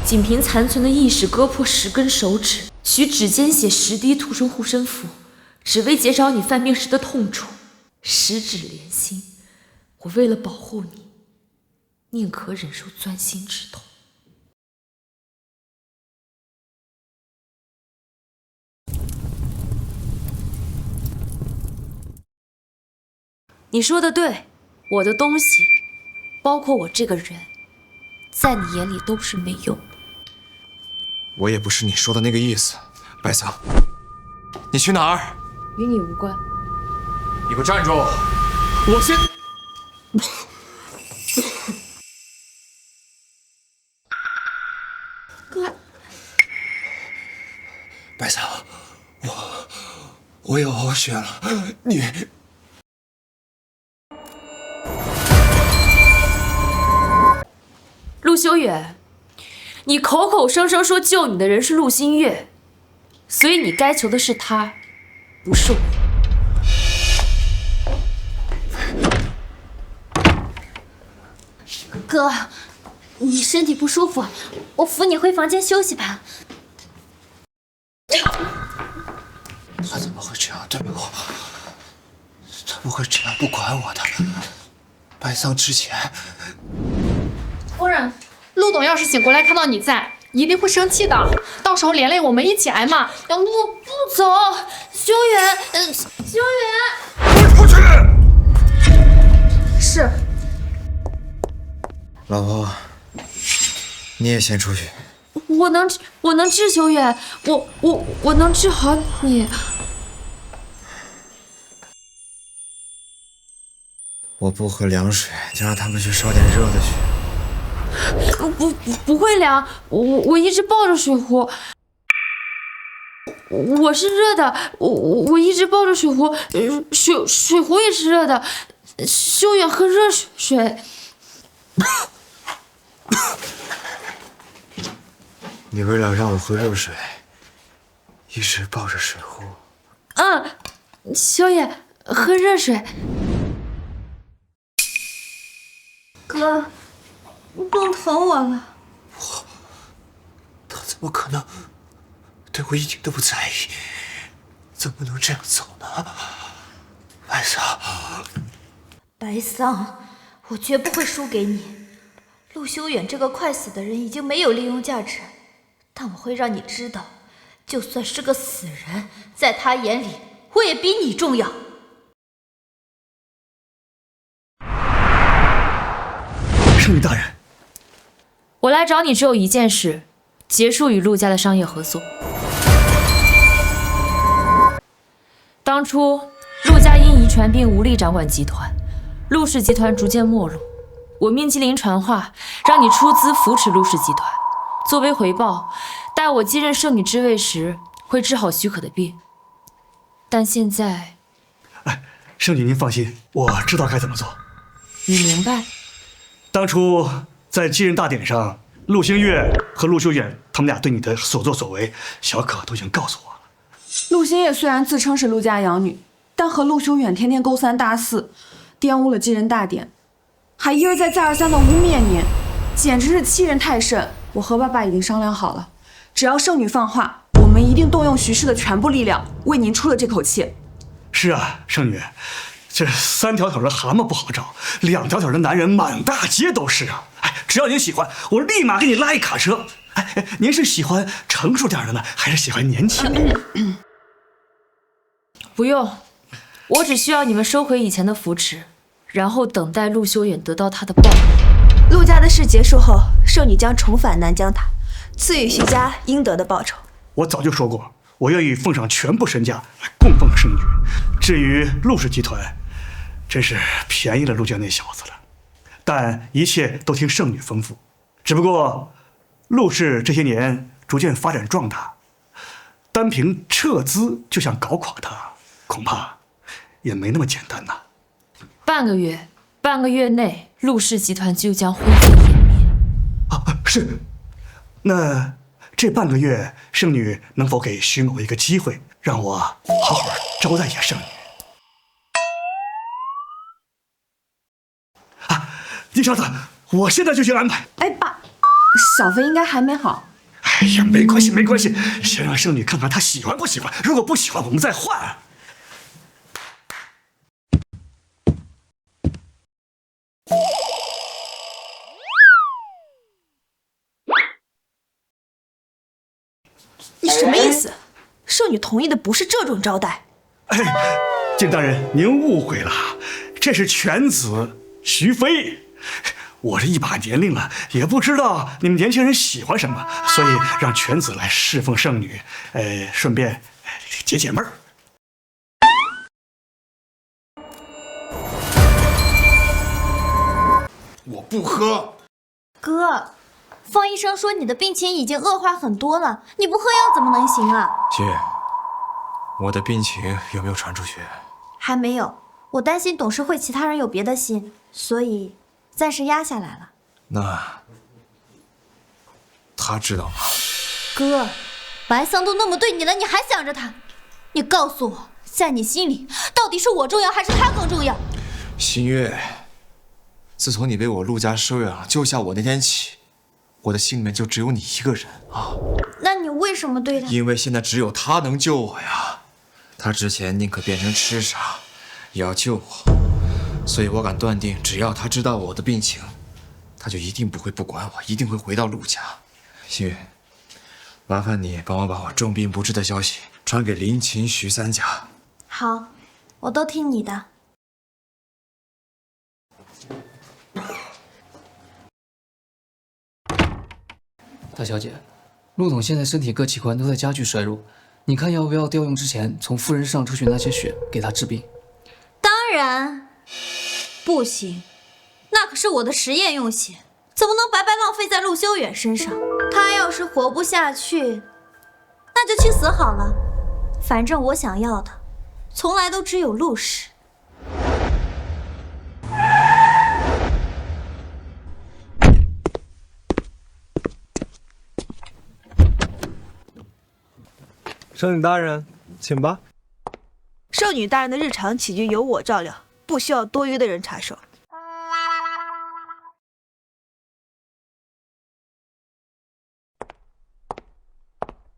仅凭残存的意识割破10根手指，取指尖血10滴涂成护身符，只为减少你犯病时的痛楚。10指连心，我为了保护你，宁可忍受钻心之痛。你说的对，我的东西，包括我这个人，在你眼里都是没用的。我也不是你说的那个意思。白桑，你去哪儿？与你无关。你给我站住！我先。哥，白桑，我有血了，你。陆修远，你口口声声说救你的人是陆新月，所以你该求的是他，不是我。哥，你身体不舒服，我扶你回房间休息吧。他怎么会这样对我？他不会这样不管我的。白桑之前，夫人，陆董要是醒过来看到你在，一定会生气的，到时候连累我们一起挨骂。我不走，修远，修远，滚出去！是。老婆，你也先出去。我能治修远，我能治好你。我不喝凉水，就让他们去烧点热的去。不会凉，我一直抱着水壶，我是热的，我一直抱着水壶，水壶也是热的。修远喝热水。你为了让我喝热水，一直抱着水壶。修远喝热水。哥，弄疼我了。他怎么可能对我一点都不在意？怎么能这样走呢？白桑，白桑，我绝不会输给你。陆修远这个快死的人已经没有利用价值，但我会让你知道，就算是个死人，在他眼里，我也比你重要。圣女大人，我来找你只有一件事，结束与陆家的商业合作。当初陆家因遗传病无力掌管集团，陆氏集团逐渐没落。我命金陵传话，让你出资扶持陆氏集团，作为回报，待我继任圣女之位时，会治好许可的病。但现在，圣女您放心，我知道该怎么做。你明白？当初在继任大典上，陆星月和陆修远他们俩对你的所作所为，小可都已经告诉我了。陆星月虽然自称是陆家养女，但和陆修远天天勾三搭四，玷污了继任大典，还一而再再而三的污蔑您，简直是欺人太甚。我和爸爸已经商量好了，只要圣女放话，我们一定动用徐氏的全部力量，为您出了这口气。是啊，圣女，这3条腿的蛤蟆不好找，2条腿的男人满大街都是啊！只要您喜欢，我立马给你拉一卡车。您是喜欢成熟点的呢，还是喜欢年轻的？不用，我只需要你们收回以前的扶持，然后等待陆修远得到他的报应。陆家的事结束后，圣女将重返南疆塔，赐予徐家应得的报酬。我早就说过，我愿意奉上全部身家来供奉圣女。至于陆氏集团，真是便宜了陆家那小子了。但一切都听圣女吩咐。只不过，陆氏这些年逐渐发展壮大，单凭撤资就想搞垮它，恐怕也没那么简单呐。半个月内，陆氏集团就将灰飞烟灭。是。那这半个月，圣女能否给徐某一个机会，让我好好招待一下圣女？宁少子，我现在就去安排。哎，爸，小飞应该还没好。哎呀，没关系，没关系，先让圣女看看她喜欢不喜欢，如果不喜欢，我们再换。你什么意思？圣女同意的不是这种招待。哎，景大人，您误会了，这是犬子徐飞。我这一把年龄了，也不知道你们年轻人喜欢什么，所以让犬子来侍奉圣女，顺便解解闷儿。我不喝。哥，方医生说你的病情已经恶化很多了，你不喝药怎么能行啊？心月，我的病情有没有传出去？还没有，我担心董事会其他人有别的心，所以暂时压下来了。那他知道吗？哥，白桑都那么对你了，你还想着他？你告诉我，在你心里，到底是我重要还是他更重要？新月，自从你被我陆家收养救下我那天起，我的心里面就只有你一个人啊。那你为什么对他？因为现在只有他能救我呀。他之前宁可变成痴傻，也要救我，所以我敢断定，只要他知道我的病情，他就一定不会不管我，一定会回到陆家。新月，麻烦你帮我把我重病不治的消息传给林琴、徐三家。好，我都听你的。大小姐，陆总现在身体各器官都在加剧衰弱，你看要不要调用之前从夫人身上抽取那些血给他治病？当然不行，那可是我的实验用血，怎么能白白浪费在陆修远身上？他要是活不下去，那就去死好了。反正我想要的，从来都只有陆氏。圣女大人，请吧。圣女大人的日常起居由我照料，不需要多余的人插手。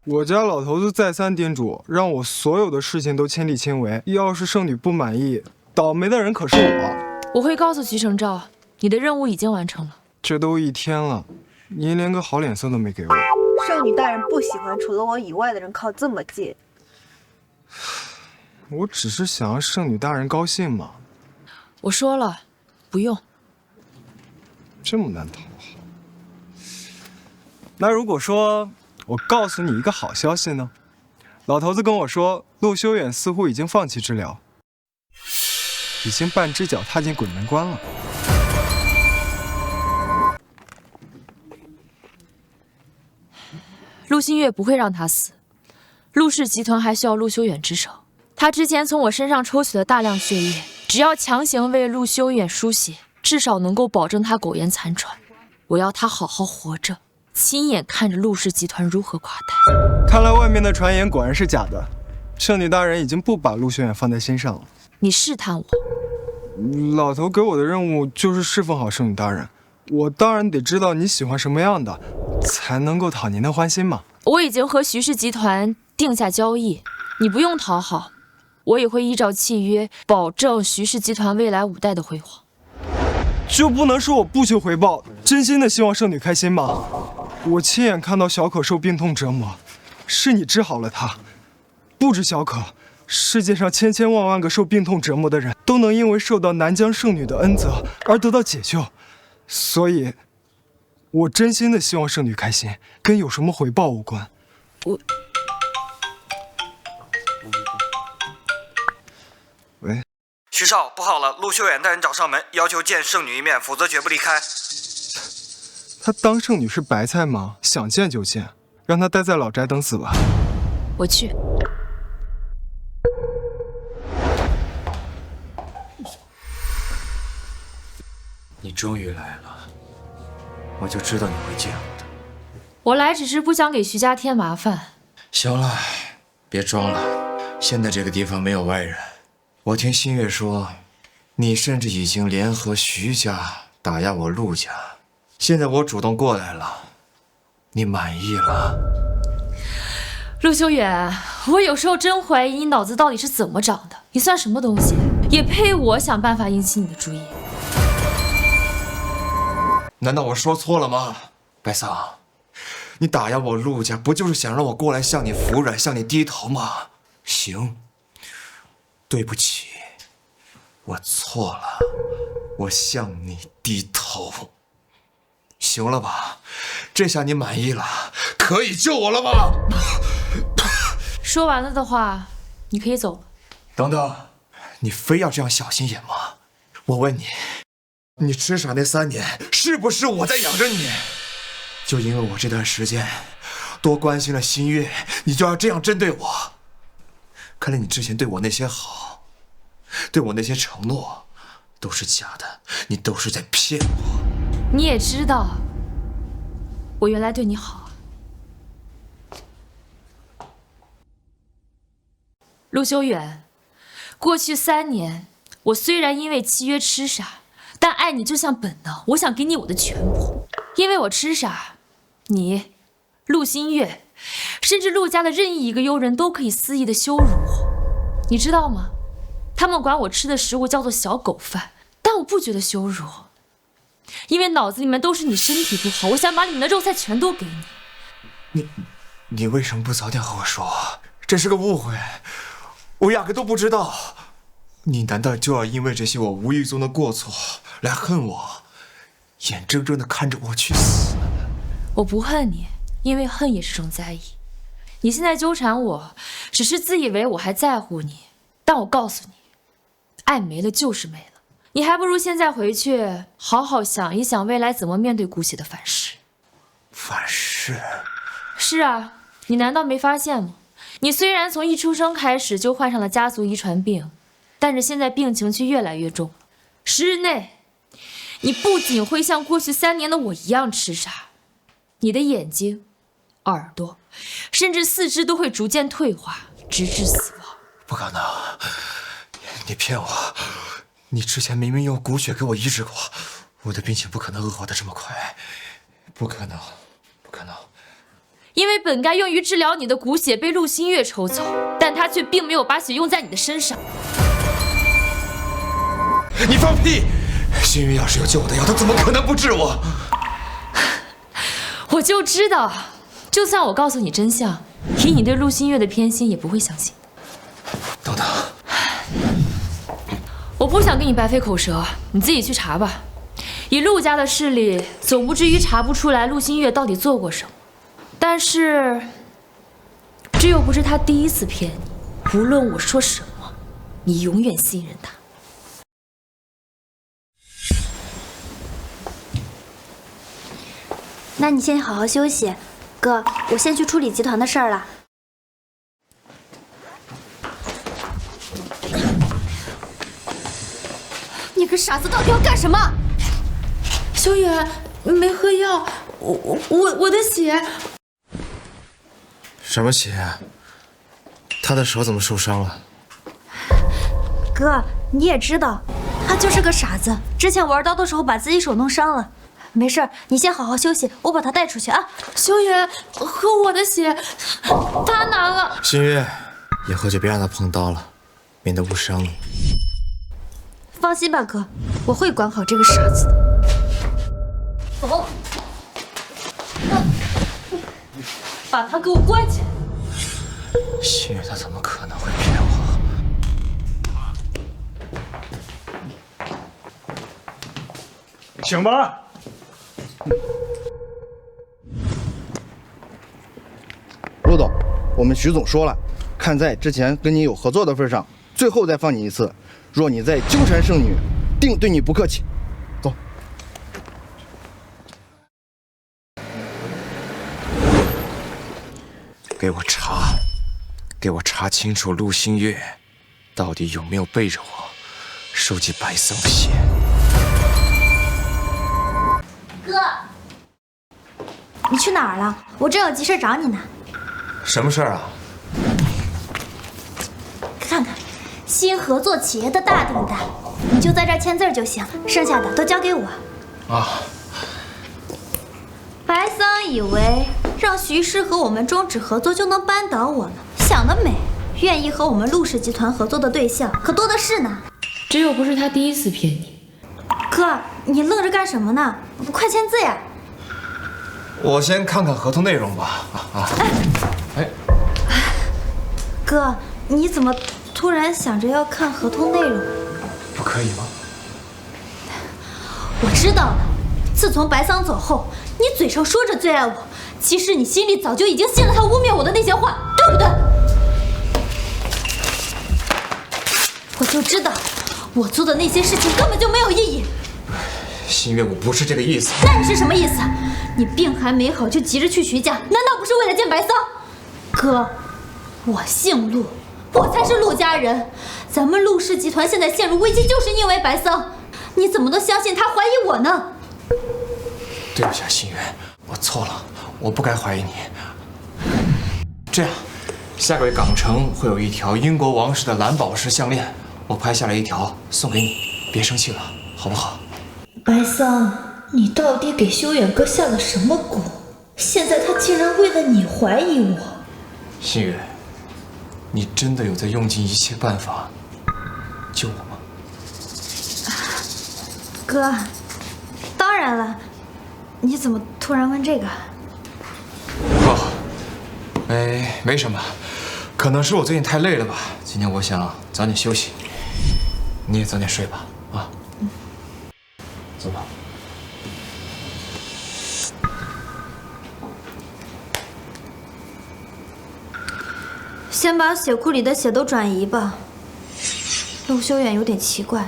我家老头子再三叮嘱，让我所有的事情都亲力亲为。要是圣女不满意，倒霉的人可是我。我会告诉徐承照，你的任务已经完成了。这都1天了，您连个好脸色都没给我。圣女大人不喜欢除了我以外的人靠这么近。我只是想让圣女大人高兴嘛。我说了，不用。这么难讨好。那如果说我告诉你一个好消息呢？老头子跟我说，陆修远似乎已经放弃治疗，已经半只脚踏进鬼门关了。陆新月不会让他死，陆氏集团还需要陆修远之手。他之前从我身上抽取了大量血液，只要强行为陆修远输血，至少能够保证他苟延残喘。我要他好好活着，亲眼看着陆氏集团如何垮台。看来外面的传言果然是假的，圣女大人已经不把陆修远放在心上了。你试探我？老头给我的任务就是侍奉好圣女大人，我当然得知道你喜欢什么样的，才能够讨您的欢心嘛。我已经和徐氏集团定下交易，你不用讨好，我也会依照契约保证徐氏集团未来5代的辉煌。就不能说我不求回报，真心的希望圣女开心吗？我亲眼看到小可受病痛折磨，是你治好了她。不止小可，世界上千千万万个受病痛折磨的人都能因为受到南疆圣女的恩泽而得到解救，所以，我真心的希望圣女开心，跟有什么回报无关。喂，徐少，不好了，陆修远带人找上门，要求见圣女一面，否则绝不离开。她当圣女是白菜吗？想见就见，让她待在老宅等死吧。我去。你终于来了，我就知道你会见我的。我来只是不想给徐家添麻烦。行了，别装了，现在这个地方没有外人。我听新月说，你甚至已经联合徐家打压我陆家，现在我主动过来了，你满意了？陆修远，我有时候真怀疑你脑子到底是怎么长的，你算什么东西，也配我想办法引起你的注意？难道我说错了吗？白桑，你打压我陆家，不就是想让我过来向你服软，向你低头吗？行，对不起，我错了，我向你低头。行了吧？这下你满意了，可以救我了吧？说完了的话，你可以走了。等等，你非要这样小心眼吗？我问你，你痴傻那3年，是不是我在养着你？就因为我这段时间多关心了新月，你就要这样针对我？看来你之前对我那些好，对我那些承诺，都是假的，你都是在骗我。你也知道，我原来对你好。陆修远，过去3年，我虽然因为契约痴傻，但爱你就像本能，我想给你我的全部。因为我痴傻，你、陆新月，甚至陆家的任意一个佣人都可以肆意的羞辱我，你知道吗？他们管我吃的食物叫做小狗饭，但我不觉得羞辱，因为脑子里面都是你身体不好，我想把里面的肉菜全都给你。你为什么不早点和我说？这是个误会，我压根都不知道。你难道就要因为这些我无意中的过错来恨我，眼睁睁地看着我去死？我不恨你，因为恨也是种在意。你现在纠缠我，只是自以为我还在乎你，但我告诉你，爱没了就是没了。你还不如现在回去好好想一想未来怎么面对姑姐的反噬。反噬？是啊，你难道没发现吗？你虽然从一出生开始就患上了家族遗传病，但是现在病情却越来越重了。10日内，你不仅会像过去3年的我一样痴傻，你的眼睛、耳朵，甚至4肢都会逐渐退化，直至死亡。不可能，你骗我！你之前明明用骨血给我医治过，我的病情不可能恶化的这么快，不可能，不可能。因为本该用于治疗你的骨血被陆新月抽走，但他却并没有把血用在你的身上。你放屁！新月要是有救我的药，他怎么可能不治我？我就知道，就算我告诉你真相，以你对陆新月的偏心，也不会相信。等等，我不想跟你白费口舌，你自己去查吧。以陆家的势力，总不至于查不出来陆新月到底做过什么。但是，这又不是他第一次骗你，无论我说什么，你永远信任他。那你先好好休息，哥，我先去处理集团的事儿了。你个傻子，到底要干什么？修远，没喝药，我的血。什么血？他的手怎么受伤了？哥，你也知道，他就是个傻子，之前玩刀的时候把自己手弄伤了。没事，你先好好休息，我把他带出去啊。修远，喝我的血太难了。新月，以后就别让他碰刀了，免得误伤你。放心吧，哥，我会管好这个傻子的。走，把他给我关起来。新月他怎么可能会骗我？请吧。陆总，我们徐总说了，看在之前跟你有合作的份上，最后再放你一次。若你再纠缠圣女，定对你不客气。走。给我查清楚陆新月到底有没有背着我收集白桑的血。哥，你去哪儿了？我正有急事找你呢。什么事儿啊？看看，新合作企业的大订单，你就在这儿签字就行，剩下的都交给我。啊。白桑以为让徐氏和我们终止合作就能扳倒我呢，想得美！愿意和我们陆氏集团合作的对象可多的是呢。这又不是他第一次骗你。哥，你愣着干什么呢？快签字呀！我先看看合同内容吧。哎，哥，你怎么突然想着要看合同内容？不可以吗？我知道了，自从白桑走后，你嘴上说着最爱我，其实你心里早就已经信了他污蔑我的那些话，对不对？我就知道，我做的那些事情根本就没有意义。新月，我不是这个意思。那你是什么意思？你病还没好就急着去徐家，难道不是为了见白桑？哥，我姓陆，我才是陆家人。咱们陆氏集团现在陷入危机，就是因为白桑。你怎么能相信他怀疑我呢？对不起啊，新月，我错了，我不该怀疑你。这样，下个月港城会有一条英国王室的蓝宝石项链，我拍下来一条送给你，别生气了，好不好？白桑，你到底给修远哥下了什么蛊？现在他竟然为了你怀疑我。新月，你真的有在用尽一切办法救我吗？哥，当然了，你怎么突然问这个？没什么，可能是我最近太累了吧。今天我想早点休息，你也早点睡吧。啊，走吧。先把血库里的血都转移吧。陆修远有点奇怪。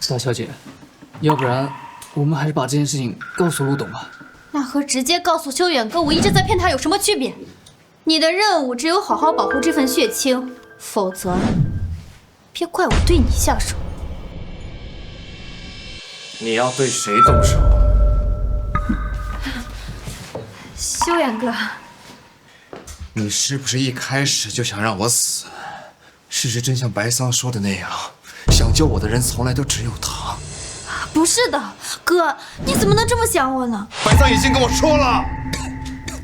大小姐，要不然我们还是把这件事情告诉陆董吧。那和直接告诉修远哥我一直在骗他有什么区别？你的任务只有好好保护这份血清，否则别怪我对你下手。你要对谁动手？修远哥，你是不是一开始就想让我死？事实真像白桑说的那样，想救我的人从来都只有他。不是的，哥，你怎么能这么想我呢？白桑已经跟我说了，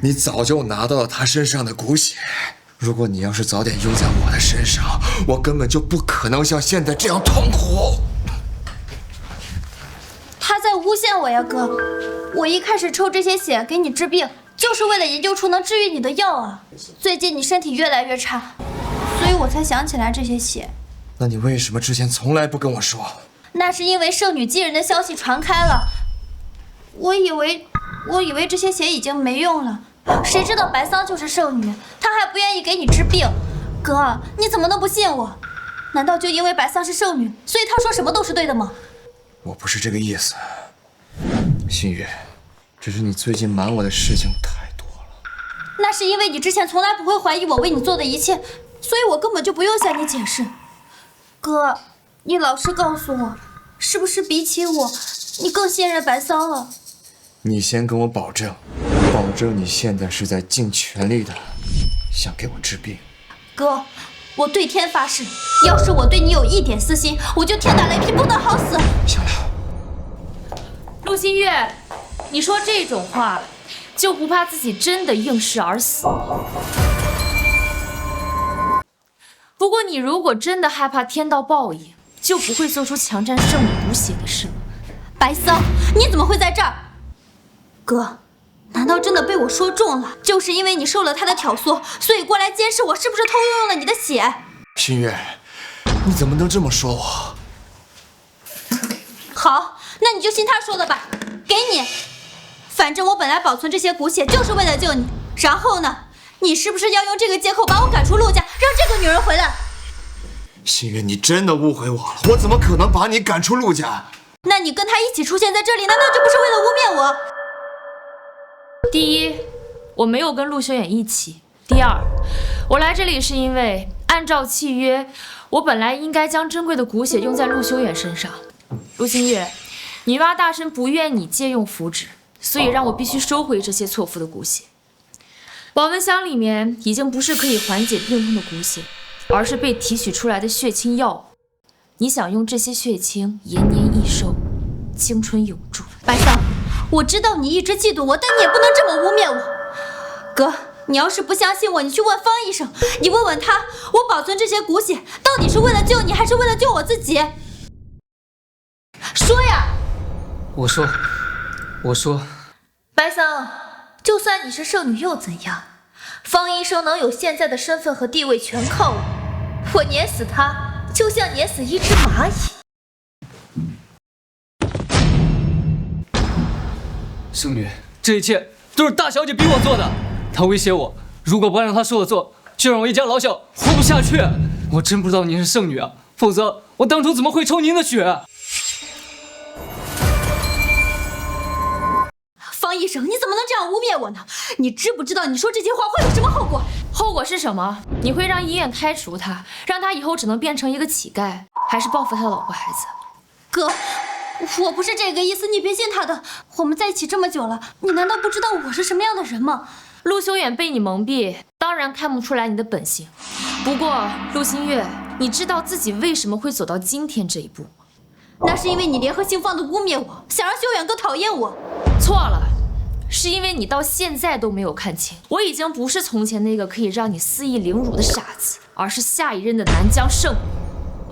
你早就拿到了他身上的骨血。如果你要是早点用在我的身上，我根本就不可能像现在这样痛苦。他在诬陷我呀，哥！我一开始抽这些血给你治病，就是为了研究出能治愈你的药啊。最近你身体越来越差，所以我才想起来这些血。那你为什么之前从来不跟我说？那是因为圣女继人的消息传开了，我以为这些血已经没用了，谁知道白桑就是圣女，她还不愿意给你治病。哥，你怎么能不信我？难道就因为白桑是圣女，所以她说什么都是对的吗？我不是这个意思，新月，只是你最近瞒我的事情太多了。那是因为你之前从来不会怀疑我为你做的一切，所以我根本就不用向你解释。哥，你老实告诉我，是不是比起我，你更信任白桑了？你先跟我保证你现在是在尽全力的想给我治病。哥，我对天发誓，要是我对你有一点私心，我就天打雷劈，不得好死。行了，陆新月，你说这种话，就不怕自己真的应试而死？不过你如果真的害怕天道报应，就不会做出强占圣女骨血的事了。白桑，你怎么会在这儿？哥，难道真的被我说中了？就是因为你受了他的挑唆，所以过来监视我，是不是偷用了你的血？新月，你怎么能这么说我？好，那你就信他说的吧，给你。反正我本来保存这些骨血就是为了救你，然后呢，你是不是要用这个借口把我赶出陆家，让这个女人回来？新月，你真的误会我了，我怎么可能把你赶出陆家？那你跟他一起出现在这里，难道就不是为了污蔑我？第一，我没有跟陆修远一起；第二，我来这里是因为按照契约，我本来应该将珍贵的骨血用在陆修远身上。陆新月，女娲大神不愿你借用符纸，所以让我必须收回这些错付的骨血。保温箱里面已经不是可以缓解病痛的骨血，而是被提取出来的血清药物。你想用这些血清延年益寿，青春永驻。白桑，我知道你一直嫉妒我，但你也不能这么污蔑我。哥，你要是不相信我，你去问方医生，你问问他，我保存这些骨血到底是为了救你，还是为了救我自己？说呀！我说，白桑，就算你是圣女又怎样？方医生能有现在的身份和地位，全靠我。我碾死他，就像碾死一只蚂蚁。圣女，这一切都是大小姐逼我做的。她威胁我，如果不按照她说的做，就让我一家老小活不下去。我真不知道您是圣女啊，否则我当初怎么会抽您的血？方医生，你怎么能这样污蔑我呢？你知不知道你说这些话会有什么后果？后果是什么？你会让医院开除他，让他以后只能变成一个乞丐，还是报复他的老婆孩子？哥，我不是这个意思，你别信他的。我们在一起这么久了，你难道不知道我是什么样的人吗？陆修远被你蒙蔽，当然看不出来你的本性。不过陆新月，你知道自己为什么会走到今天这一步吗？那是因为你联合兴放的污蔑我，想让修远哥讨厌我。错了，是因为你到现在都没有看清，我已经不是从前那个可以让你肆意凌辱的傻子，而是下一任的南疆圣女。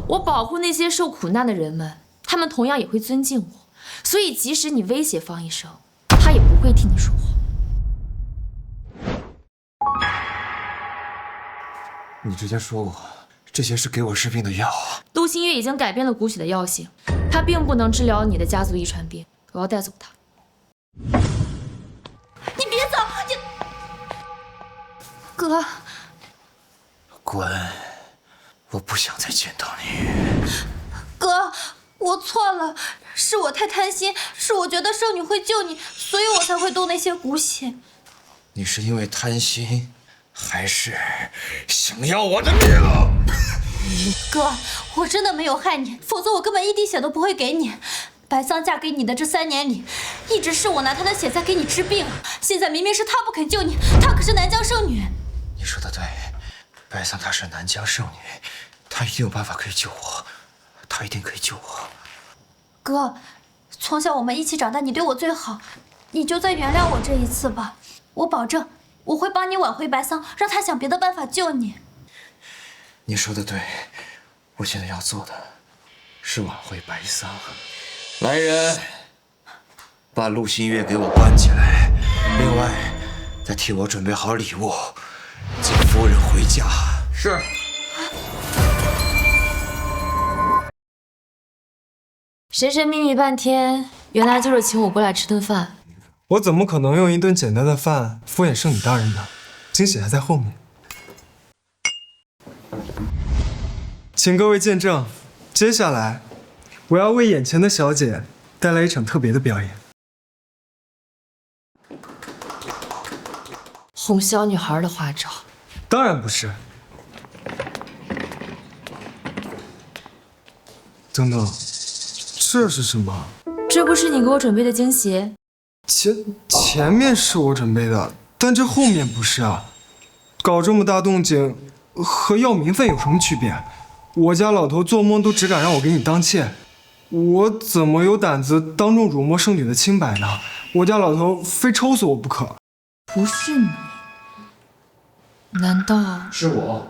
我保护那些受苦难的人们，他们同样也会尊敬我，所以即使你威胁方医生，他也不会替你说话。你之前说过，这些是给我治病的药。陆新月已经改变了骨血的药性，它并不能治疗你的家族遗传病，我要带走它。你别走，你哥，滚！我不想再见到你。哥，我错了，是我太贪心，是我觉得圣女会救你，所以我才会动那些骨血。你是因为贪心，还是想要我的命？哥，我真的没有害你，否则我根本一滴血都不会给你。白桑嫁给你的这3年里，一直是我拿她的血在给你治病，现在明明是她不肯救你，她可是南疆圣女。你说的对，白桑她是南疆圣女，她一定有办法可以救我，她一定可以救我。哥，从小我们一起长大，你对我最好，你就再原谅我这一次吧。我保证，我会帮你挽回白桑，让她想别的办法救你。你说的对，我现在要做的是挽回白桑。来人，把陆新月给我关起来，另外再替我准备好礼物，接夫人回家。是。神神秘秘半天，原来就是请我过来吃顿饭。我怎么可能用一顿简单的饭敷衍圣女大人呢？惊喜还在后面。请各位见证，接下来我要为眼前的小姐带来一场特别的表演。哄小女孩的花招？当然不是。等等，这是什么？这不是你给我准备的惊喜？前面是我准备的，但这后面不是啊。搞这么大动静，和要名分有什么区别？我家老头做梦都只敢让我给你当妾，我怎么有胆子当众辱没圣女的清白呢？我家老头非抽死我不可。不是你，难道是我？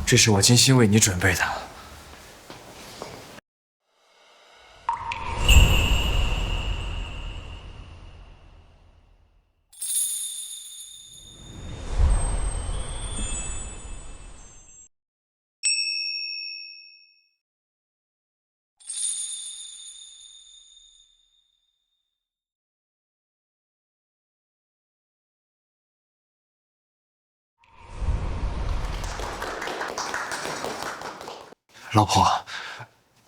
这是我精心为你准备的。老婆，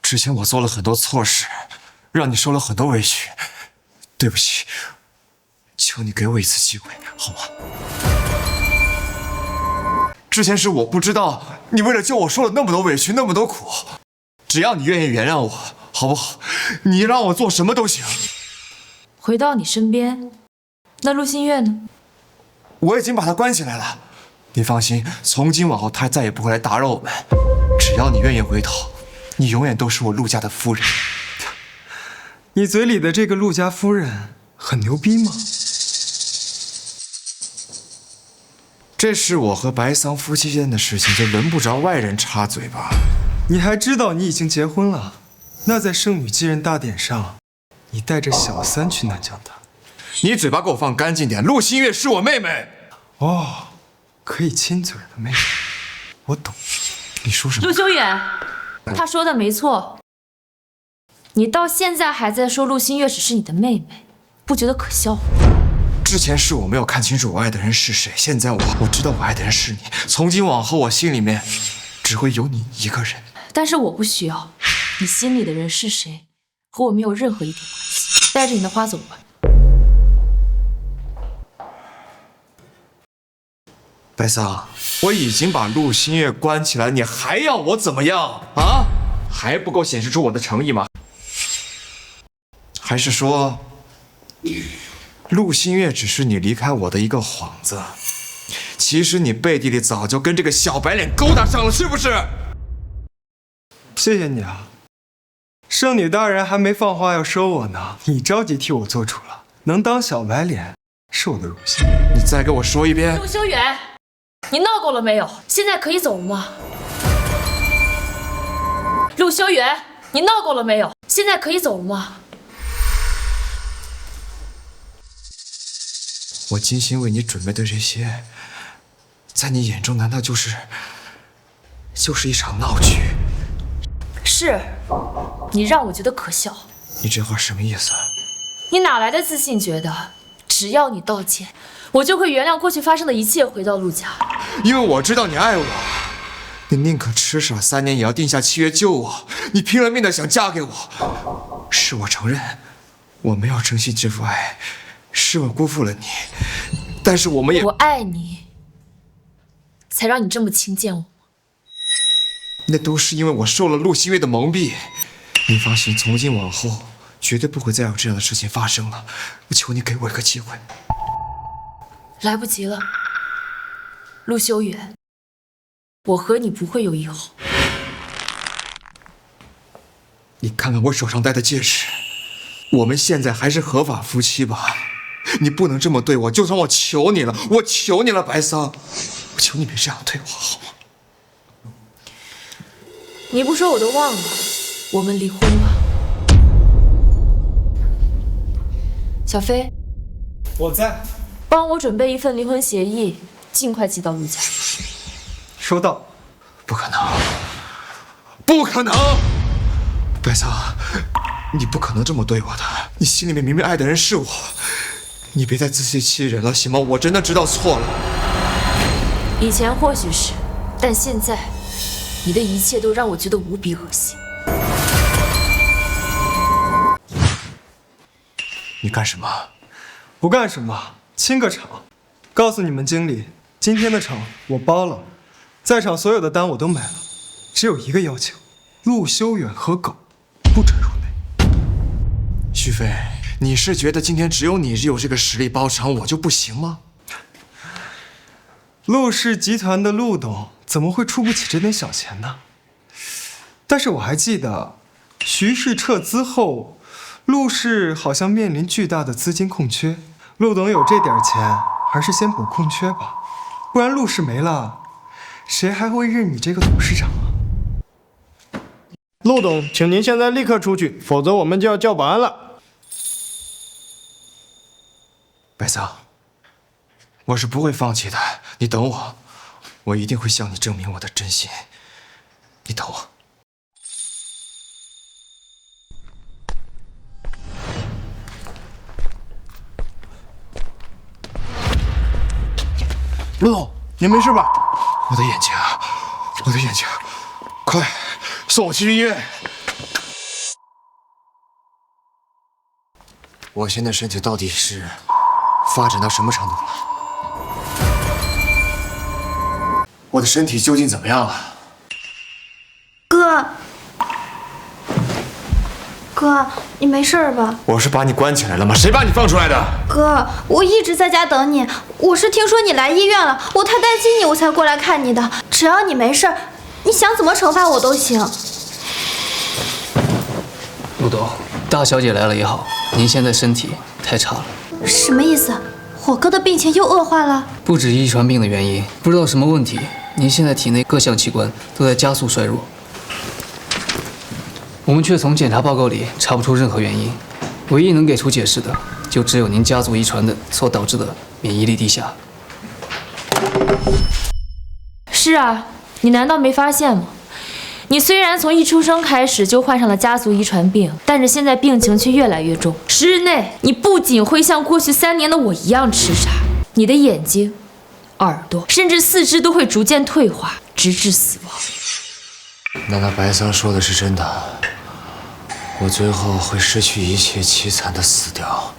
之前我做了很多错事，让你受了很多委屈，对不起，求你给我一次机会，好吗？之前是我不知道，你为了救我受了那么多委屈，那么多苦，只要你愿意原谅我，好不好？你让我做什么都行。回到你身边。那陆新月呢？我已经把他关起来了。你放心，从今往后他再也不会来打扰我们。只要你愿意回头，你永远都是我陆家的夫人。你嘴里的这个陆家夫人很牛逼吗？这是我和白桑夫妻间的事情，就轮不着外人插嘴吧？你还知道你已经结婚了？那在圣女继任大典上，你带着小三去南疆塔。你嘴巴给我放干净点，陆新月是我妹妹。哦，可以亲嘴的妹妹，我懂。你说什么？陆修远，他说的没错。你到现在还在说陆新月只是你的妹妹，不觉得可笑？之前是我没有看清楚我爱的人是谁，现在我知道我爱的人是你。从今往后，我心里面只会有你一个人。但是我不需要，你心里的人是谁，和我没有任何一点关系。带着你的花走吧。白桑，我已经把陆新月关起来，你还要我怎么样啊？还不够显示出我的诚意吗？还是说，陆新月只是你离开我的一个幌子？其实你背地里早就跟这个小白脸勾搭上了，是不是？谢谢你啊，圣女大人还没放话要收我呢，你着急替我做主了，能当小白脸是我的荣幸。你再给我说一遍。陆修远，你闹够了没有？现在可以走了吗？陆修远，你闹够了没有？现在可以走了吗？我精心为你准备的这些，在你眼中难道就是一场闹剧？是，你让我觉得可笑。你这话什么意思？你哪来的自信，觉得只要你道歉，我就会原谅过去发生的一切，回到陆家？因为我知道你爱我，你宁可痴傻3年，也要定下契约救我。你拼了命的想嫁给我，是我承认我没有珍惜这份爱，是我辜负了你。但是我们也……我爱你，才让你这么轻贱我。那都是因为我受了陆新月的蒙蔽。你放心，从今往后绝对不会再有这样的事情发生了。我求你给我一个机会。来不及了，陆修远，我和你不会有以后。你看看我手上戴的戒指，我们现在还是合法夫妻吧？你不能这么对我，就算我求你了，我求你了，白桑，我求你别这样对我好吗？你不说我都忘了，我们离婚了。小飞，我在。帮我准备一份离婚协议，尽快寄到陆家。收到。不可能，不可能！白桑，你不可能这么对我的。你心里面明明爱的人是我，你别再自欺欺人了，行吗？我真的知道错了。以前或许是，但现在，你的一切都让我觉得无比恶心。你干什么？不干什么，清个场。告诉你们经理，今天的场我包了，在场所有的单我都买了，只有一个要求，陆修远和狗不准入内。徐飞，你是觉得今天只有你有这个实力包场，我就不行吗？陆氏集团的陆董怎么会出不起这点小钱呢？但是我还记得，徐氏撤资后，陆氏好像面临巨大的资金空缺。陆董有这点钱，还是先补空缺吧，不然陆氏没了，谁还会认你这个董事长啊？陆董，请您现在立刻出去，否则我们就要叫保安了。白桑，我是不会放弃的，你等我，我一定会向你证明我的真心。你等我。陆总，您没事吧？我的眼睛，我的眼睛，快送我去医院！我现在身体到底是发展到什么程度了？我的身体究竟怎么样了？哥，哥，你没事吧？我是把你关起来了吗？谁把你放出来的？哥，我一直在家等你。我是听说你来医院了，我太担心你，我才过来看你的。只要你没事，你想怎么惩罚我都行。陆董，大小姐来了也好，您现在身体太差了。什么意思？我哥的病情又恶化了？不止遗传病的原因，不知道什么问题，您现在体内各项器官都在加速衰弱。我们却从检查报告里查不出任何原因，唯一能给出解释的，就只有您家族遗传的所导致的免疫力低下。是啊，你难道没发现吗？你虽然从一出生开始就患上了家族遗传病，但是现在病情却越来越重。10日内，你不仅会像过去3年的我一样痴傻，你的眼睛、耳朵，甚至四肢都会逐渐退化，直至死亡。那白桑说的是真的，我最后会失去一切，凄惨的死掉。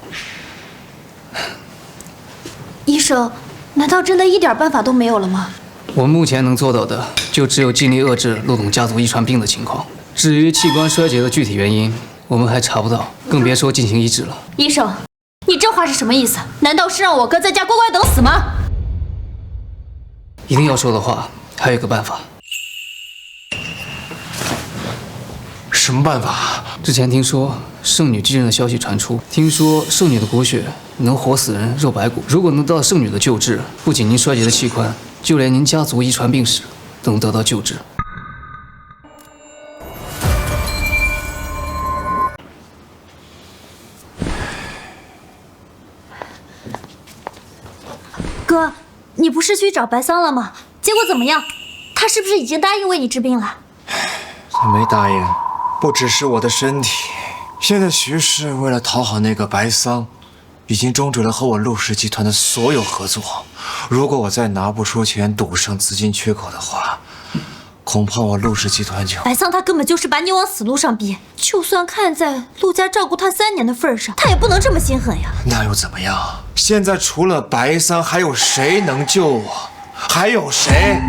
医生，难道真的一点办法都没有了吗？我们目前能做到的，就只有尽力遏制陆董家族遗传病的情况。至于器官衰竭的具体原因，我们还查不到，更别说进行医治了。医生，你这话是什么意思？难道是让我哥在家乖乖等死吗？一定要说的话，还有一个办法。什么办法？之前听说圣女继任的消息传出，听说圣女的骨血能活死人肉白骨。如果能得到圣女的救治，不仅您衰竭的器官，就连您家族遗传病史都能得到救治。哥，你不是去找白桑了吗？结果怎么样？他是不是已经答应为你治病了？他没答应，不只是我的身体。现在徐氏为了讨好那个白桑，已经终止了和我陆氏集团的所有合作。如果我再拿不出钱堵上资金缺口的话，恐怕我陆氏集团就……白桑他根本就是把你往死路上逼，就算看在陆家照顾他3年的份上，他也不能这么心狠呀。那又怎么样？现在除了白桑，还有谁能救我？还有谁？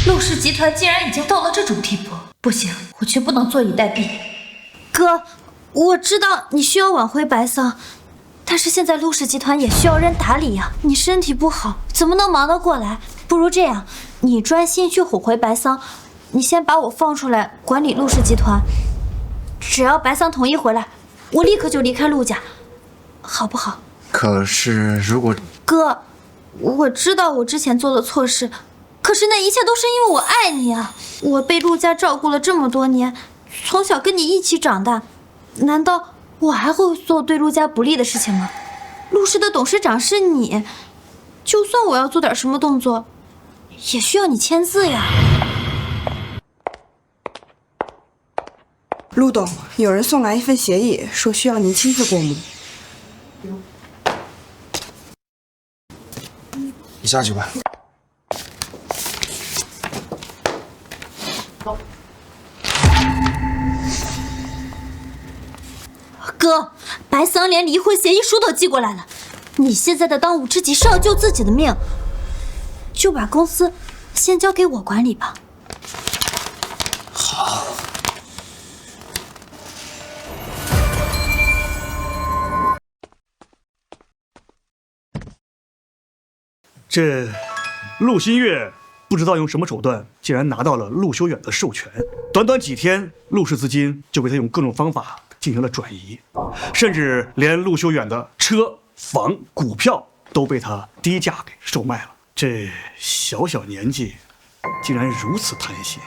陆氏集团竟然已经到了这种地步，不行，我却不能坐以待毙。哥，我知道你需要挽回白桑，但是现在陆氏集团也需要人打理呀。你身体不好，怎么能忙得过来？不如这样，你专心去哄回白桑，你先把我放出来管理陆氏集团。只要白桑同意回来，我立刻就离开陆家，好不好？可是如果……哥，我知道我之前做了错事，可是那一切都是因为我爱你啊！我被陆家照顾了这么多年，从小跟你一起长大，难道我还会做对陆家不利的事情吗？陆氏的董事长是你，就算我要做点什么动作，也需要你签字呀。陆董，有人送来一份协议，说需要您亲自过目。你下去吧。哥，白桑连离婚协议书都寄过来了，你现在的当务之急是要救自己的命，就把公司先交给我管理吧。好。这陆新月不知道用什么手段，竟然拿到了陆修远的授权。短短几天，陆氏资金就被他用各种方法进行了转移，甚至连陆修远的车、房、股票都被他低价给售卖了。这小小年纪，竟然如此贪心。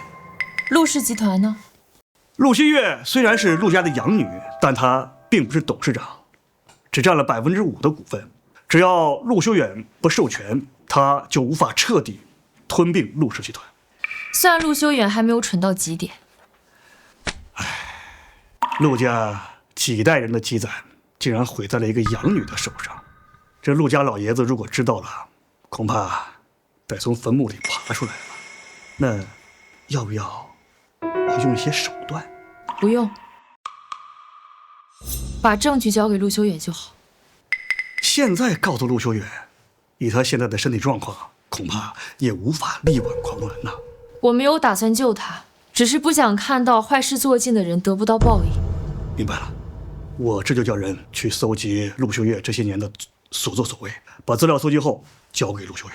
陆氏集团呢？陆新月虽然是陆家的养女，但她并不是董事长，只占了5%的股份。只要陆修远不授权，他就无法彻底吞并陆氏集团。虽然陆修远还没有蠢到极点，陆家几代人的积攒竟然毁在了一个养女的手上。这陆家老爷子如果知道了，恐怕得从坟墓里爬出来了。那要不要用一些手段？不用，把证据交给陆修远就好。现在告诉陆修远，以他现在的身体状况，恐怕也无法力挽狂澜呐。我没有打算救他，只是不想看到坏事做尽的人得不到报应。明白了，我这就叫人去搜集陆秀月这些年的所作所为，把资料搜集后交给陆秀月。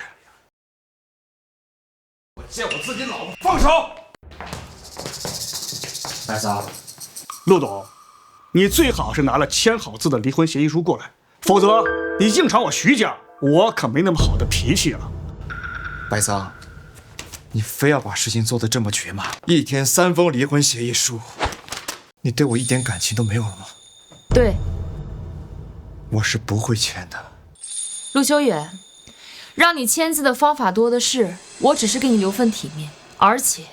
我见我自己老婆，放手！白桑，陆董，你最好是拿了签好字的离婚协议书过来，否则你硬闯我徐家，我可没那么好的脾气了。白桑，你非要把事情做得这么绝吗？一天3封离婚协议书，你对我一点感情都没有了吗？对，我是不会签的。陆修远，让你签字的方法多的是，我只是给你留份体面。而且，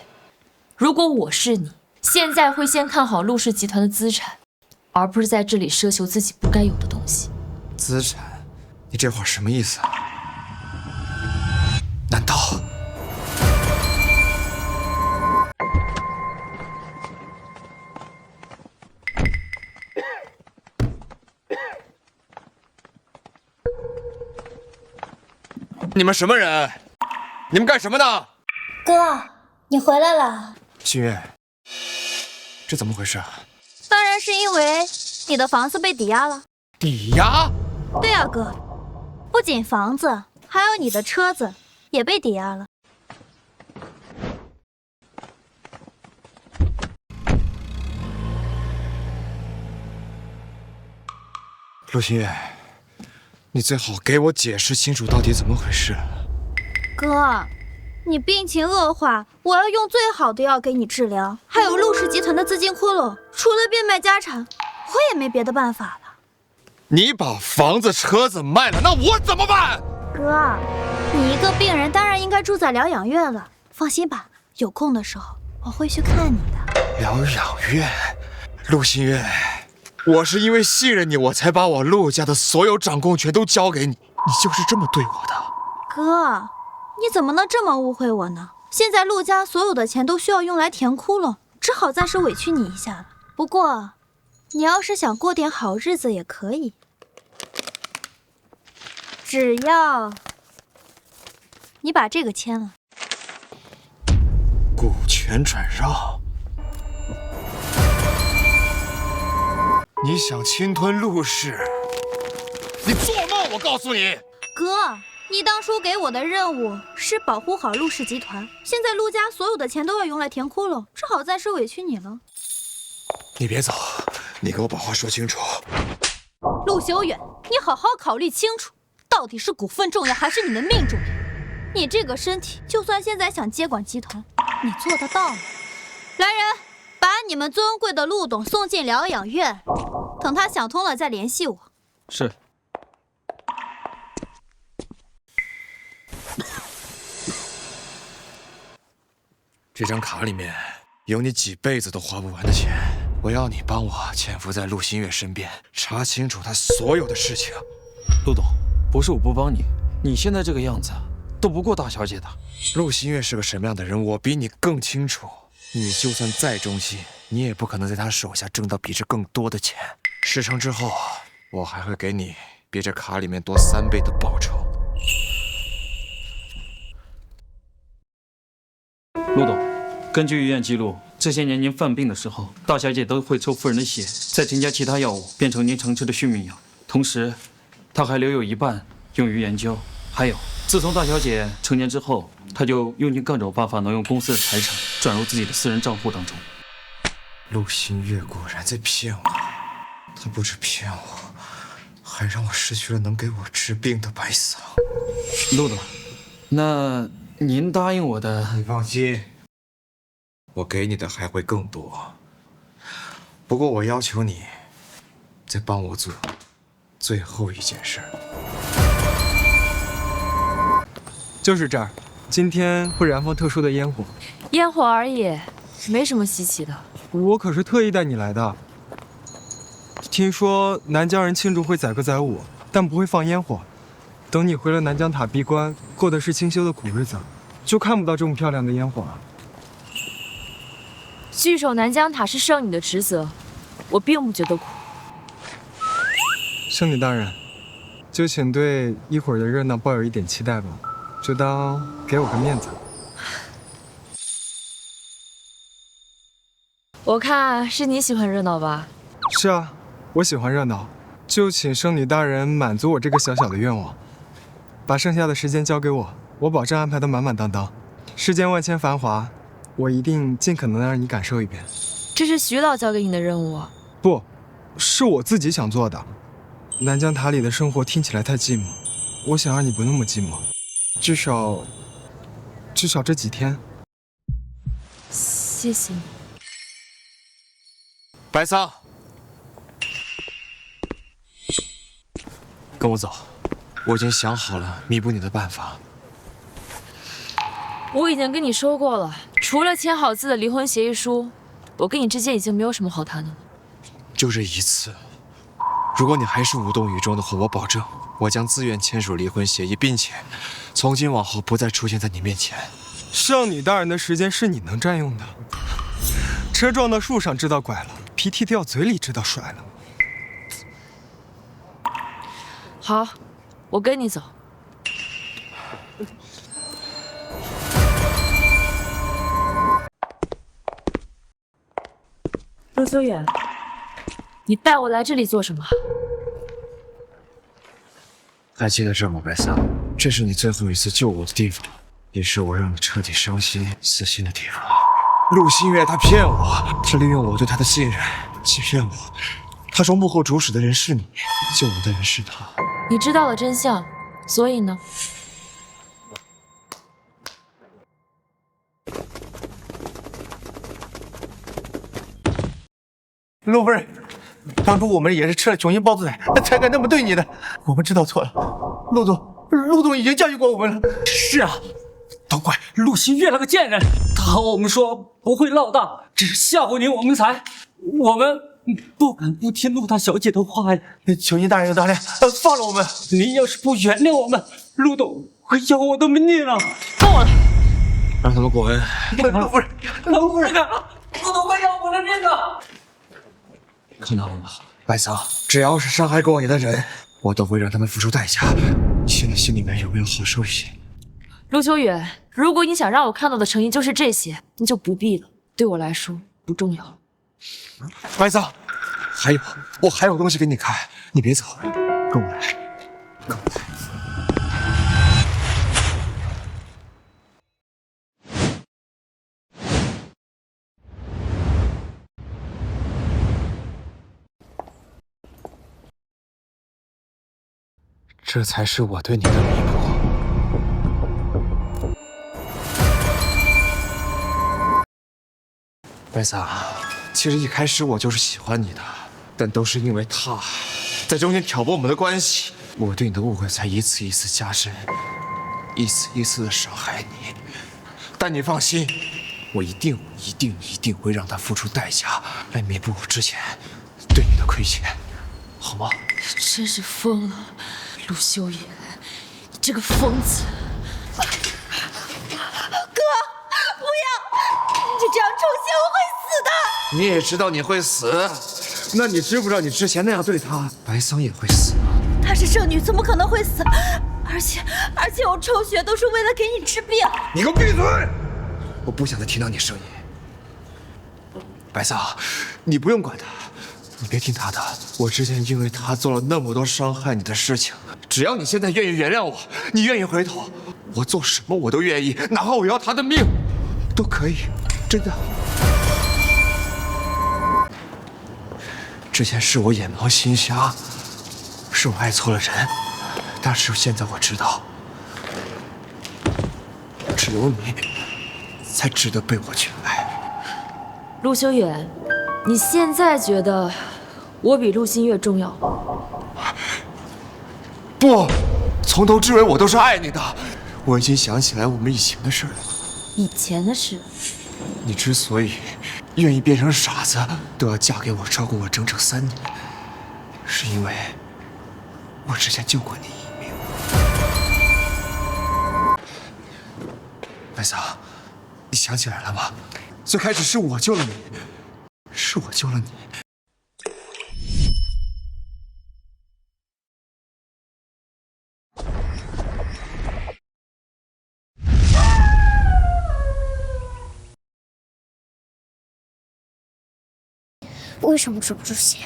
如果我是你，现在会先看好陆氏集团的资产，而不是在这里奢求自己不该有的东西。资产？你这话什么意思啊？难道？你们什么人？你们干什么的？哥，你回来了。新月，这怎么回事啊？当然是因为你的房子被抵押了。抵押？对啊，哥，不仅房子，还有你的车子也被抵押了。陆新月，你最好给我解释清楚到底怎么回事。哥，你病情恶化，我要用最好的药给你治疗。还有陆氏集团的资金窟窿，除了变卖家产，我也没别的办法了。你把房子、车子卖了，那我怎么办？哥，你一个病人当然应该住在疗养院了。放心吧，有空的时候我会去看你的。疗养院，陆新月，我是因为信任你，我才把我陆家的所有掌控权都交给你，你就是这么对我的。哥，你怎么能这么误会我呢？现在陆家所有的钱都需要用来填窟窿，只好暂时委屈你一下了。不过，你要是想过点好日子也可以，只要你把这个签了。股权转让，你想侵吞陆氏？你做梦！我告诉你，哥，你当初给我的任务是保护好陆氏集团，现在陆家所有的钱都要用来填窟窿，只好暂时委屈你了。你别走，你给我把话说清楚。陆修远，你好好考虑清楚，到底是股份重要还是你的命重要？你这个身体，就算现在想接管集团，你做得到吗？来人，把你们尊贵的陆董送进疗养院，等他想通了再联系我。是。这张卡里面有你几辈子都花不完的钱，我要你帮我潜伏在陆新月身边，查清楚他所有的事情。陆董，不是我不帮你，你现在这个样子斗不过大小姐的。陆新月是个什么样的人，我比你更清楚。你就算再忠心，你也不可能在他手下挣到比这更多的钱。事成之后，我还会给你比这卡里面多3倍的报酬。陆董，根据医院记录，这些年您犯病的时候，大小姐都会抽夫人的血，再添加其他药物，变成您常吃的续命药。同时，她还留有一半用于研究。还有，自从大小姐成年之后，她就用尽各种办法挪用公司的财产，转入自己的私人账户当中。陆新月果然在骗我，他不止骗我，还让我失去了能给我治病的白桑。陆董，那您答应我的，你放心，我给你的还会更多。不过我要求你再帮我做最后一件事。就是这儿，今天会燃放特殊的烟火。烟火而已，没什么稀奇的。我可是特意带你来的。听说南疆人庆祝会载歌载舞，但不会放烟火。等你回了南疆塔闭关，过的是清修的苦日子，就看不到这么漂亮的烟火了。据守南疆塔是圣女的职责，我并不觉得苦。圣女大人，就请对一会儿的热闹抱有一点期待吧。就当给我个面子。我看是你喜欢热闹吧？是啊，我喜欢热闹，就请圣女大人满足我这个小小的愿望，把剩下的时间交给我，我保证安排得满满当当。世间万千繁华，我一定尽可能让你感受一遍。这是徐老交给你的任务。不，是我自己想做的。南疆塔里的生活听起来太寂寞，我想让你不那么寂寞，至少这几天。谢谢你。白桑，跟我走，我已经想好了弥补你的办法。我已经跟你说过了，除了签好字的离婚协议书，我跟你之间已经没有什么好谈的了。就这一次，如果你还是无动于衷的话，我保证我将自愿签署离婚协议，并且从今往后不再出现在你面前。圣女大人的时间是你能占用的。车撞到树上知道拐了，鼻涕掉嘴里知道甩了。好，我跟你走。陆修远，你带我来这里做什么？还记得这吗，白桑？这是你最后一次救我的地方，也是我让你彻底伤心死心的地方。陆新月他骗我，他利用我对他的信任欺骗我。他说幕后主使的人是你，救我的人是他。你知道了真相，所以呢？陆夫人，当初我们也是吃了雄心豹子胆，才敢那么对你的。我们知道错了，陆总已经教育过我们了。是啊，都怪陆新月那个贱人，他和我们说不会闹大，只是吓唬你我们才，我们不敢不听陆大小姐的话呀。求您大人有大量，放了我们。您要是不原谅我们，陆董会要我的命了。够了，让他们滚！陆夫人，陆夫人，陆董会要我的命的。看到了吗，白桑？只要是伤害过你的人，我都会让他们付出代价。你现在心里面有没有好受一些？陆秋远，如果你想让我看到的诚意就是这些，那就不必了。对我来说不重要。白桑，还有，我还有东西给你看，你别走，跟我来，跟我来。这才是我对你的弥补。白桑，其实一开始我就是喜欢你的，但都是因为他在中间挑拨我们的关系，我对你的误会才一次一次加深，一次一次的伤害你。但你放心，我一定会让他付出代价来弥补我之前对你的亏欠，好吗？真是疯了，陆修远，你这个疯子！哥，不要！你这样重现，我会死的。你也知道你会死，那你知不知道你之前那样对他，白桑也會死？她是圣女，怎么可能会死？而且我抽血都是为了给你治病。你给我闭嘴！我不想再听到你声音。白桑，你不用管他，你别听他的。我之前因为他做了那么多伤害你的事情，只要你现在愿意原谅我，你愿意回头，我做什么我都愿意，哪怕我要他的命，都可以，真的。之前是我眼盲心瞎，是我爱错了人，但是现在我知道，只有你才值得被我去爱。陆修远，你现在觉得我比陆新月重要？不，从头至尾我都是爱你的。我已经想起来我们以前的事了。以前的事？你之所以愿意变成傻子，都要嫁给我，照顾我整整3年，是因为我之前救过你一命。白桑，你想起来了吗？最开始是我救了你，是我救了你。为什么止不住血？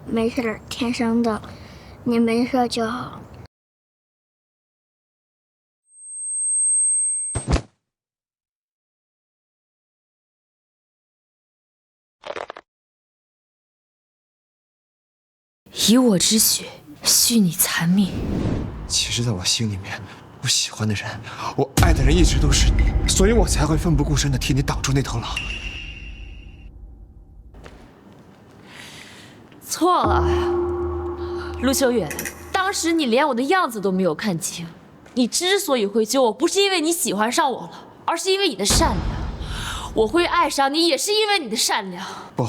没事，天生的，你没事就好。以我之血续你残命。其实，在我心里面，我喜欢的人，我爱的人一直都是你，所以我才会奋不顾身的替你挡住那头狼。错了，陆修远，当时你连我的样子都没有看清。你之所以会救我，不是因为你喜欢上我了，而是因为你的善良。我会爱上你，也是因为你的善良。不，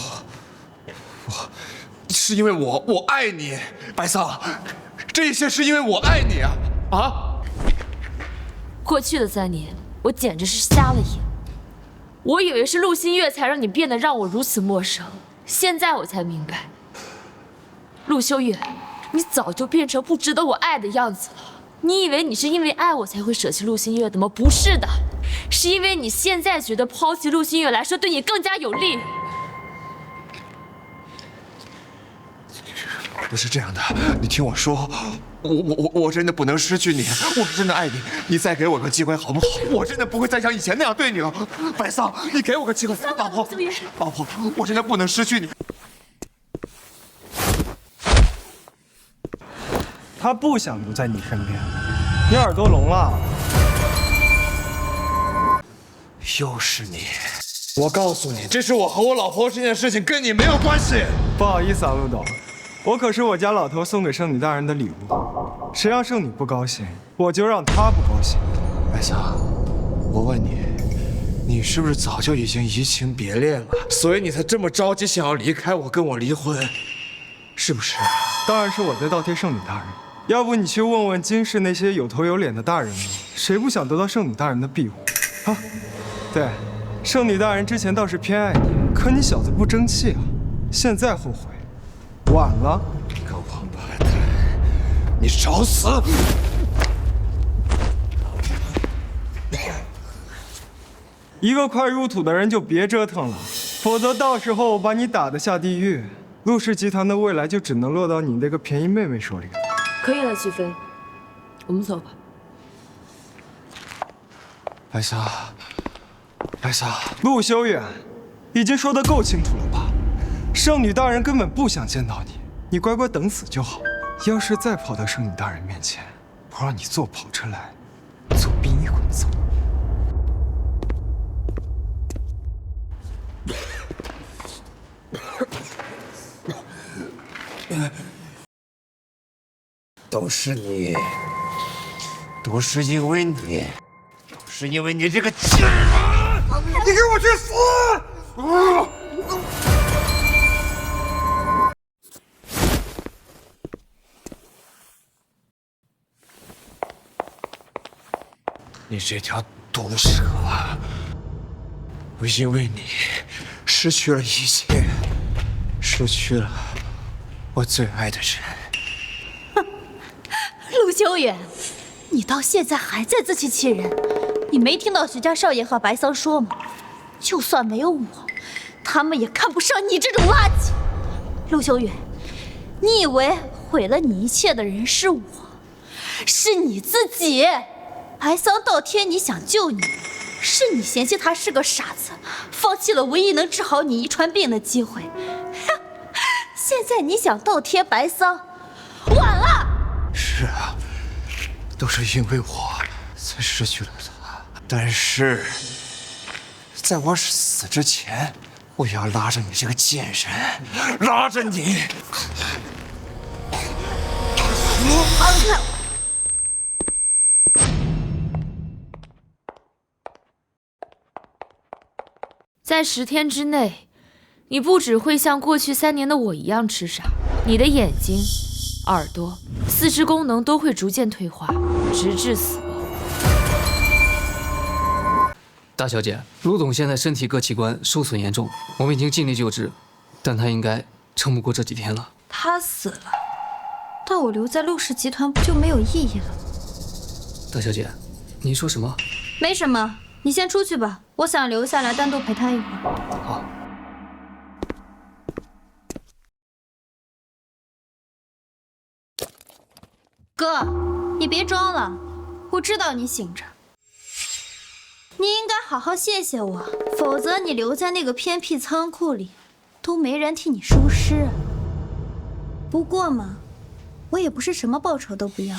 是因为我爱你，白桑，这一切是因为我爱你啊！啊！过去的3年，我简直是瞎了眼。我以为是陆新月才让你变得让我如此陌生，现在我才明白，陆修远，你早就变成不值得我爱的样子了。你以为你是因为爱我才会舍弃陆新月的吗？不是的，是因为你现在觉得抛弃陆新月来说对你更加有利。不是这样的，你听我说，我真的不能失去你，我真的爱你，你再给我个机会好不好？我真的不会再像以前那样对你了。白桑，你给我个机会，老婆，我真的不能失去你。他不想留在你身边，你耳朵聋了？又是你！我告诉你，这是我和我老婆这件事情，跟你没有关系。不好意思啊，陆董，我可是我家老头送给圣女大人的礼物，谁让圣女不高兴，我就让她不高兴。白桑，我问你，你是不是早就已经移情别恋了，所以你才这么着急想要离开我，跟我离婚，是不是？当然是我在倒贴圣女大人。要不你去问问京市那些有头有脸的大人们，谁不想得到圣女大人的庇护？啊，对，圣女大人之前倒是偏爱你，可你小子不争气啊，现在后悔，晚了。个王八蛋，你找死！一个快入土的人就别折腾了，否则到时候我把你打得下地狱，陆氏集团的未来就只能落到你那个便宜妹妹手里了。可以了，齐飞，我们走吧。白桑，陆修远，已经说得够清楚了吧？圣女大人根本不想见到你，你乖乖等死就好。要是再跑到圣女大人面前，我让你坐跑车来，坐殡仪馆走。都是你，都是因为你，都是因为你这个贱人！你给我去死！你这条毒蛇，我因为你失去了一切，失去了我最爱的人。陆修远，你到现在还在自欺欺人。你没听到徐家少爷和白桑说吗？就算没有我，他们也看不上你这种垃圾。陆修远，你以为毁了你一切的人是我，是你自己。白桑倒贴你想救你，是你嫌弃他是个傻子，放弃了唯一能治好你遗传病的机会。现在你想倒贴白桑，晚了。是啊，都是因为我才失去了他。但是，在我死之前，我要拉着你这个贱人，拉着你。在10天之内，你不只会像过去3年的我一样痴傻，你的眼睛、耳朵、四肢功能都会逐渐退化，直至死亡。大小姐，陆董现在身体各器官受损严重，我们已经尽力救治，但他应该撑不过这几天了。他死了，但我留在陆氏集团不就没有意义了？大小姐，您说什么？没什么，你先出去吧，我想留下来单独陪他一会儿。好。哥，你别装了，我知道你醒着。你应该好好谢谢我，否则你留在那个偏僻仓库里，都没人替你收尸。不过嘛，我也不是什么报酬都不要。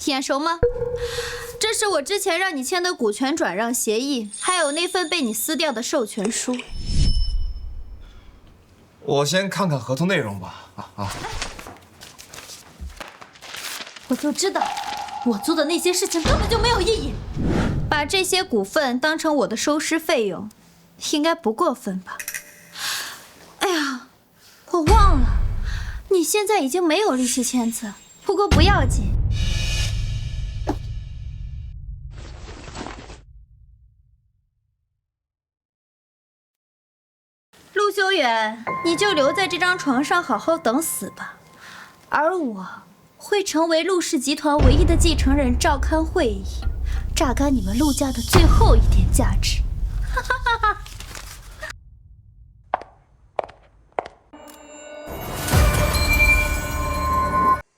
眼熟吗？这是我之前让你签的股权转让协议，还有那份被你撕掉的授权书。我先看看合同内容吧。我就知道，我做的那些事情根本就没有意义。把这些股份当成我的收尸费用，应该不过分吧？哎呀，我忘了，你现在已经没有力气签字，不过不要紧。陆修远，你就留在这张床上好好等死吧，而我会成为陆氏集团唯一的继承人，召开会议，榨干你们陆家的最后一点价值。哈哈哈哈！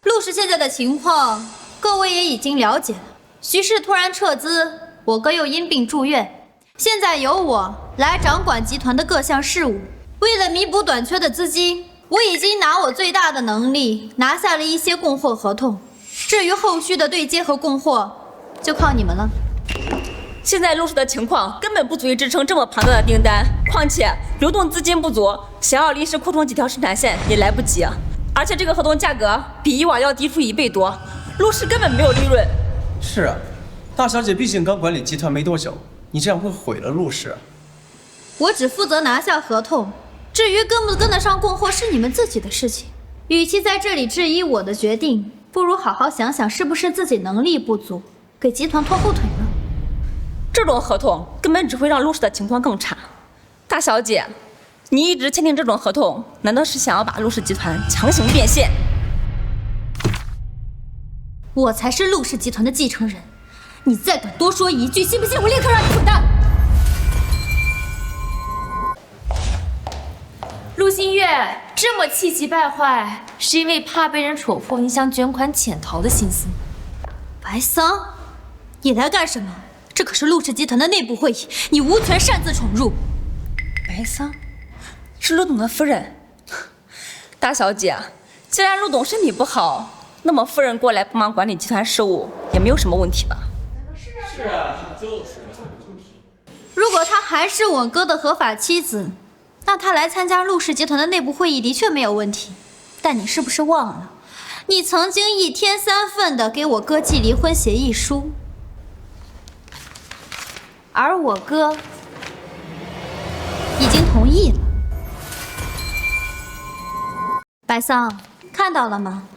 陆氏现在的情况，各位也已经了解了。徐氏突然撤资，我哥又因病住院，现在由我来掌管集团的各项事务。为了弥补短缺的资金，我已经拿我最大的能力拿下了一些供货合同。至于后续的对接和供货，就靠你们了。现在陆氏的情况根本不足以支撑这么庞大的订单，况且流动资金不足，想要临时扩充几条生产线也来不及。而且这个合同价格比以往要低出1倍多，陆氏根本没有利润。是啊，大小姐毕竟刚管理集团没多久，你这样会毁了陆氏。我只负责拿下合同，至于跟不跟得上供货是你们自己的事情。与其在这里质疑我的决定，不如好好想想是不是自己能力不足，给集团拖后腿了。这种合同根本只会让陆氏的情况更差。大小姐，你一直签订这种合同，难道是想要把陆氏集团强行变现？我才是陆氏集团的继承人，你再敢多说一句，信不信我立刻让你滚蛋？陆新月这么气急败坏，是因为怕被人戳破你想卷款潜逃的心思。白桑，你来干什么？这可是陆氏集团的内部会议，你无权擅自闯入。白桑，是陆董的夫人。大小姐，既然陆董身体不好，那么夫人过来帮忙管理集团事务也没有什么问题吧？是啊，就是。如果她还是我哥的合法妻子，那她来参加陆氏集团的内部会议的确没有问题。但你是不是忘了，你曾经1天3份的给我哥寄离婚协议书，而我哥已经同意了。白桑，看到了吗？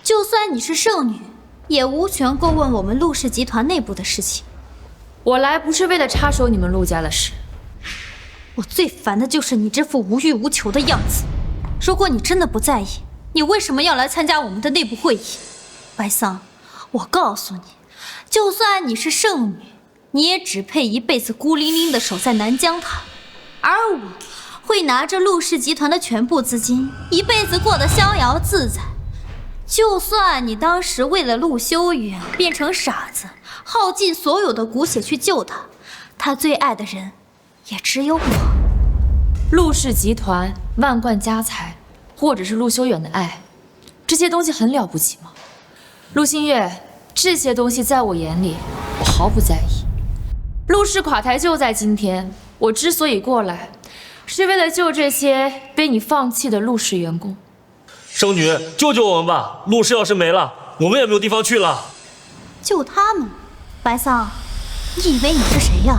就算你是圣女，也无权过问我们陆氏集团内部的事情。我来不是为了插手你们陆家的事。我最烦的就是你这副无欲无求的样子。如果你真的不在意，你为什么要来参加我们的内部会议？白桑，我告诉你，就算你是圣女，你也只配一辈子孤零零的守在南疆塔，而我会拿着陆氏集团的全部资金，一辈子过得逍遥自在。就算你当时为了陆修远变成傻子，耗尽所有的骨血去救他，他最爱的人也只有我。陆氏集团、万贯家财，或者是陆修远的爱，这些东西很了不起吗？陆新月，这些东西在我眼里，我毫不在意。陆氏垮台就在今天，我之所以过来，是为了救这些被你放弃的陆氏员工。圣女，救救我们吧！陆氏要是没了，我们也没有地方去了。救他们？白桑，你以为你是谁呀？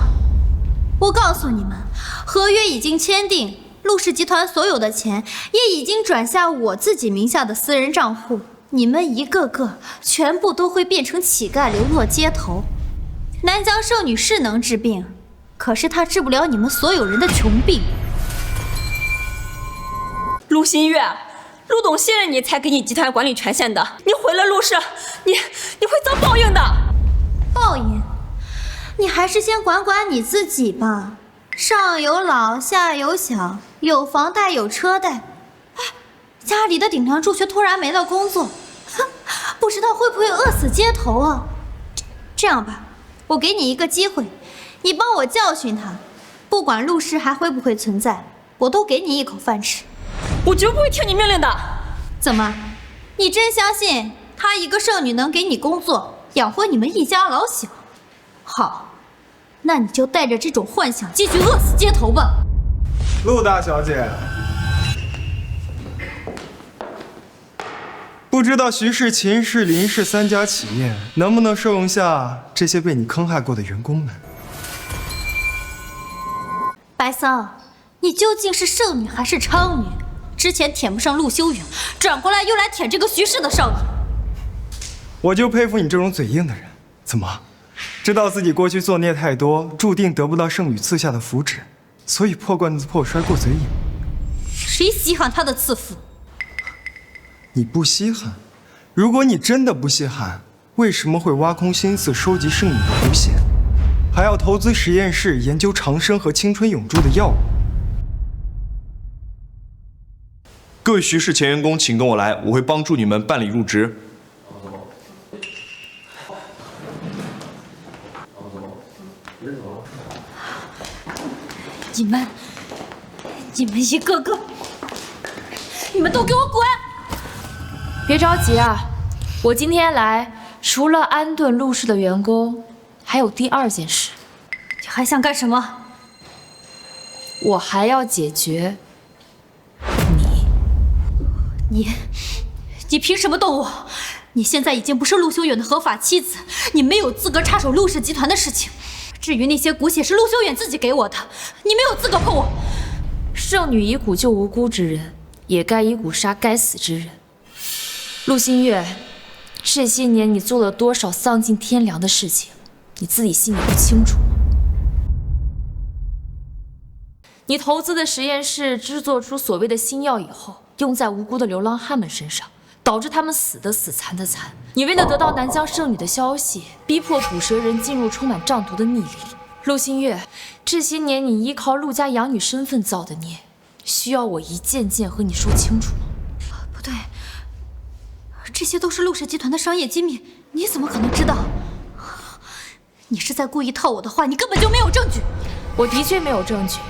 我告诉你们，合约已经签订，陆氏集团所有的钱也已经转下我自己名下的私人账户，你们一个个全部都会变成乞丐，流落街头。南疆圣女是能治病，可是她治不了你们所有人的穷病。陆新月，陆董信任你才给你集团管理权限的，你毁了陆氏，你会遭报应的。报应？你还是先管管你自己吧。上有老，下有小，有房贷有车贷。哎，家里的顶梁柱却突然没了工作，哼，不知道会不会饿死街头啊？这样吧，我给你一个机会，你帮我教训他，不管陆氏还会不会存在，我都给你一口饭吃。我绝不会听你命令的。怎么，你真相信她一个圣女能给你工作，养活你们一家老小？好，那你就带着这种幻想继续饿死街头吧。陆大小姐，不知道徐氏、秦氏、林氏3家企业能不能收容下这些被你坑害过的员工们？白桑，你究竟是圣女还是娼女？之前舔不上陆修远，转过来又来舔这个徐氏的少爷。我就佩服你这种嘴硬的人。怎么，知道自己过去作孽太多，注定得不到圣女赐下的福祉，所以破罐子破摔过嘴瘾？谁稀罕他的赐福？你不稀罕？如果你真的不稀罕，为什么会挖空心思收集圣女的骨血，还要投资实验室研究长生和青春永驻的药物？各位徐氏前员工，请跟我来，我会帮助你们办理入职。你们一个个，你们都给我滚！别着急啊，我今天来除了安顿陆氏的员工，还有第2件事。你还想干什么？我还要解决你凭什么动我？你现在已经不是陆修远的合法妻子，你没有资格插手陆氏集团的事情。至于那些骨血是陆修远自己给我的，你没有资格碰我。圣女以骨救无辜之人，也该以骨杀该死之人。陆新月，这些年你做了多少丧尽天良的事情，你自己心里不清楚吗？你投资的实验室制作出所谓的新药以后，用在无辜的流浪汉们身上，导致他们死的死，残的残。你为了得到南疆圣女的消息，逼迫捕蛇人进入充满瘴毒的密林。陆新月，这些年你依靠陆家养女身份造的孽，需要我一件件和你说清楚吗？不对，这些都是陆氏集团的商业机密，你怎么可能知道？你是在故意套我的话，你根本就没有证据。我的确没有证据，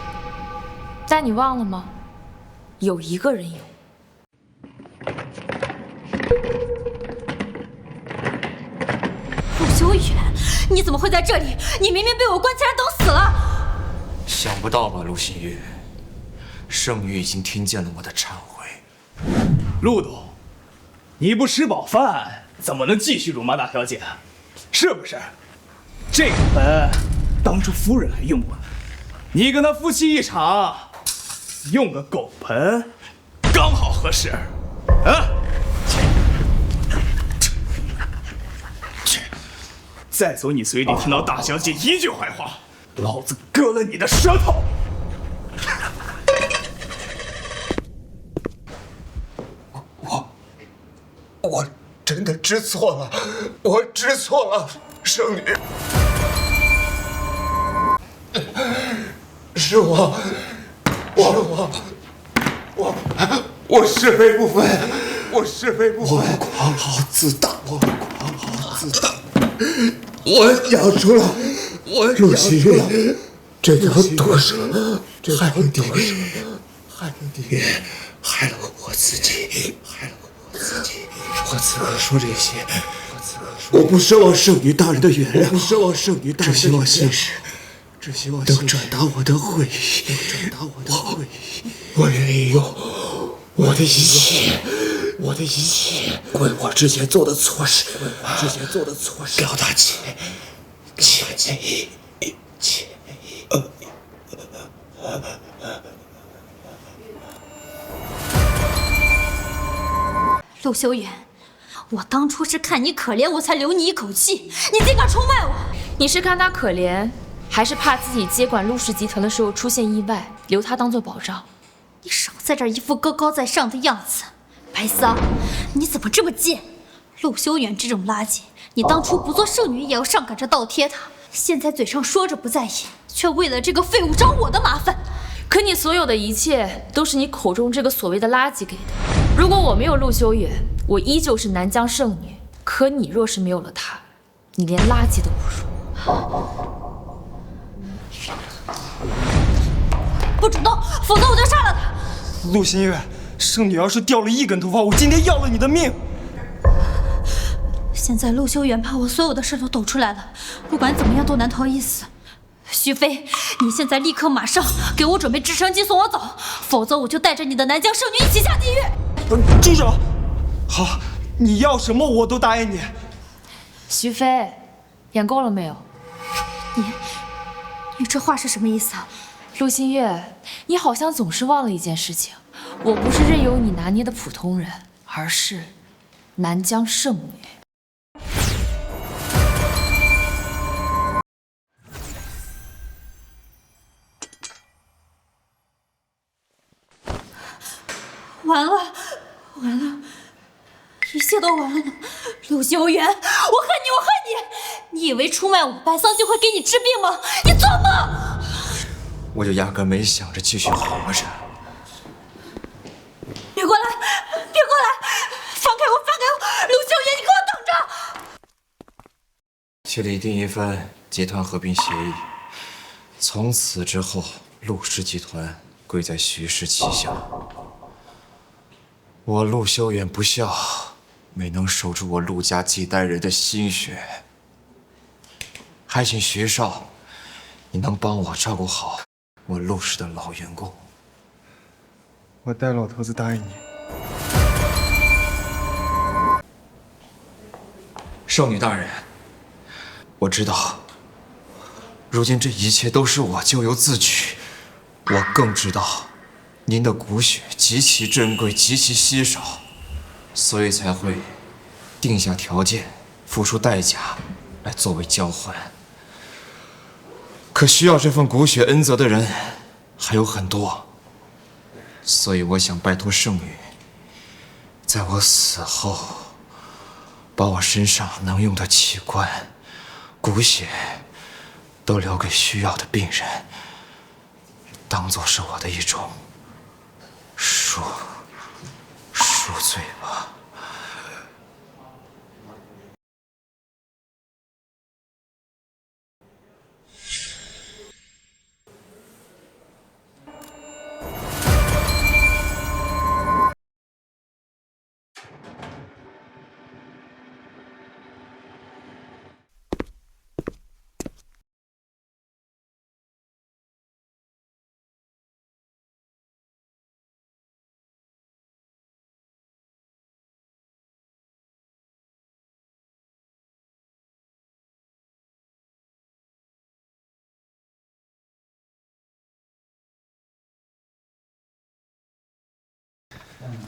但你忘了吗？有一个人有。陆修远，你怎么会在这里？你明明被我关起来等死了。想不到吧，陆新月，圣女已经听见了我的忏悔。陆董，你不吃饱饭，怎么能继续辱骂大小姐？是不是？这个盆当初夫人还用过，你跟她夫妻一场，用个狗盆，刚好合适。啊！再从你嘴里听到大小姐一句坏话，老子割了你的舌头！我真的知错了，我知错了，圣女，是我是非不分，我是非不分，我狂豪自大，我养出了，陆希月，这条毒蛇害了你，害了我自己，我此刻说这些，我不奢望圣女大人的原谅，只希望信使能转达我的悔意，我愿意用我的一切为我之前做的错事表达歉意。陆修远，我当初是看你可怜，我才留你一口气，你竟敢出卖我！你是看他可怜，还是怕自己接管陆氏集团的时候出现意外，留他当做保障？你少在这儿一副高高在上的样子，白桑，你怎么这么贱？陆修远这种垃圾，你当初不做圣女也要上赶着倒贴他，现在嘴上说着不在意，却为了这个废物找我的麻烦。可你所有的一切都是你口中这个所谓的垃圾给的。如果我没有陆修远，我依旧是南疆圣女。可你若是没有了她，你连垃圾都不如。不准动，否则我就杀了他！陆新月，圣女要是掉了一根头发，我今天要了你的命！现在陆修远把我所有的事都抖出来了，不管怎么样都难逃一死。徐飞，你现在立刻马上给我准备直升机送我走，否则我就带着你的南疆圣女一起下地狱！住手！好，你要什么我都答应你。徐飞，演够了没有？你这话是什么意思啊？陆新月，你好像总是忘了一件事情，我不是任由你拿捏的普通人，而是南疆圣女。完了，完了，一切都完了！陆修远，我恨你，我恨你！你以为出卖我，白桑就会给你治病吗？你做梦！我就压根没想着继续活着。别过来，别过来！放开我，放开我！陆修远，你给我等着！去拟定一份集团合并协议，从此之后，陆氏集团归在徐氏旗下。我陆修远不孝，没能守住我陆家几代人的心血，还请徐少，你能帮我照顾好我陆氏的老员工。我代老头子答应你。圣女大人，我知道，如今这一切都是我咎由自取，我更知道。您的骨血极其珍贵，极其稀少，所以才会定下条件，付出代价来作为交换。可需要这份骨血恩泽的人还有很多，所以我想拜托圣女，在我死后，把我身上能用的器官、骨血都留给需要的病人，当做是我的一种赎罪吧。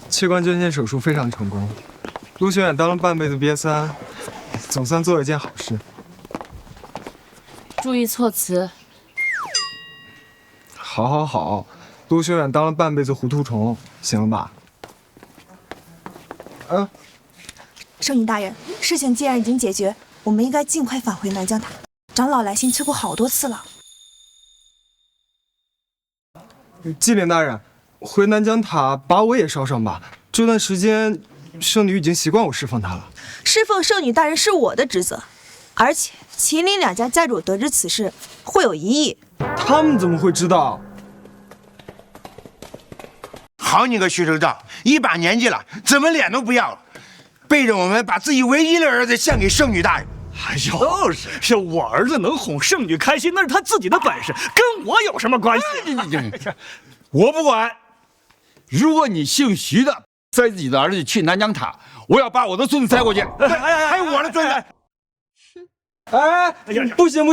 器官捐献手术非常成功，陆学远当了半辈子瘪三，总算做了一件好事。注意措辞。好，陆学远当了半辈子糊涂虫，行了吧？圣女大人，事情既然已经解决，我们应该尽快返回南疆塔。长老来信催过好多次了。纪灵大人，回南疆塔把我也捎上吧。这段时间，圣女已经习惯我侍奉她了。侍奉圣女大人是我的职责，而且秦岭两家家主得知此事，会有疑义。他们怎么会知道？好你个徐首长，一把年纪了，怎么脸都不要了，背着我们把自己唯一的儿子献给圣女大人。哎呦，就是我儿子能哄圣女开心，那是他自己的本事，跟我有什么关系？我不管。如果你姓徐的塞自己的儿子去南疆塔，我要把我的孙子塞过去。还有我的孙子。不行，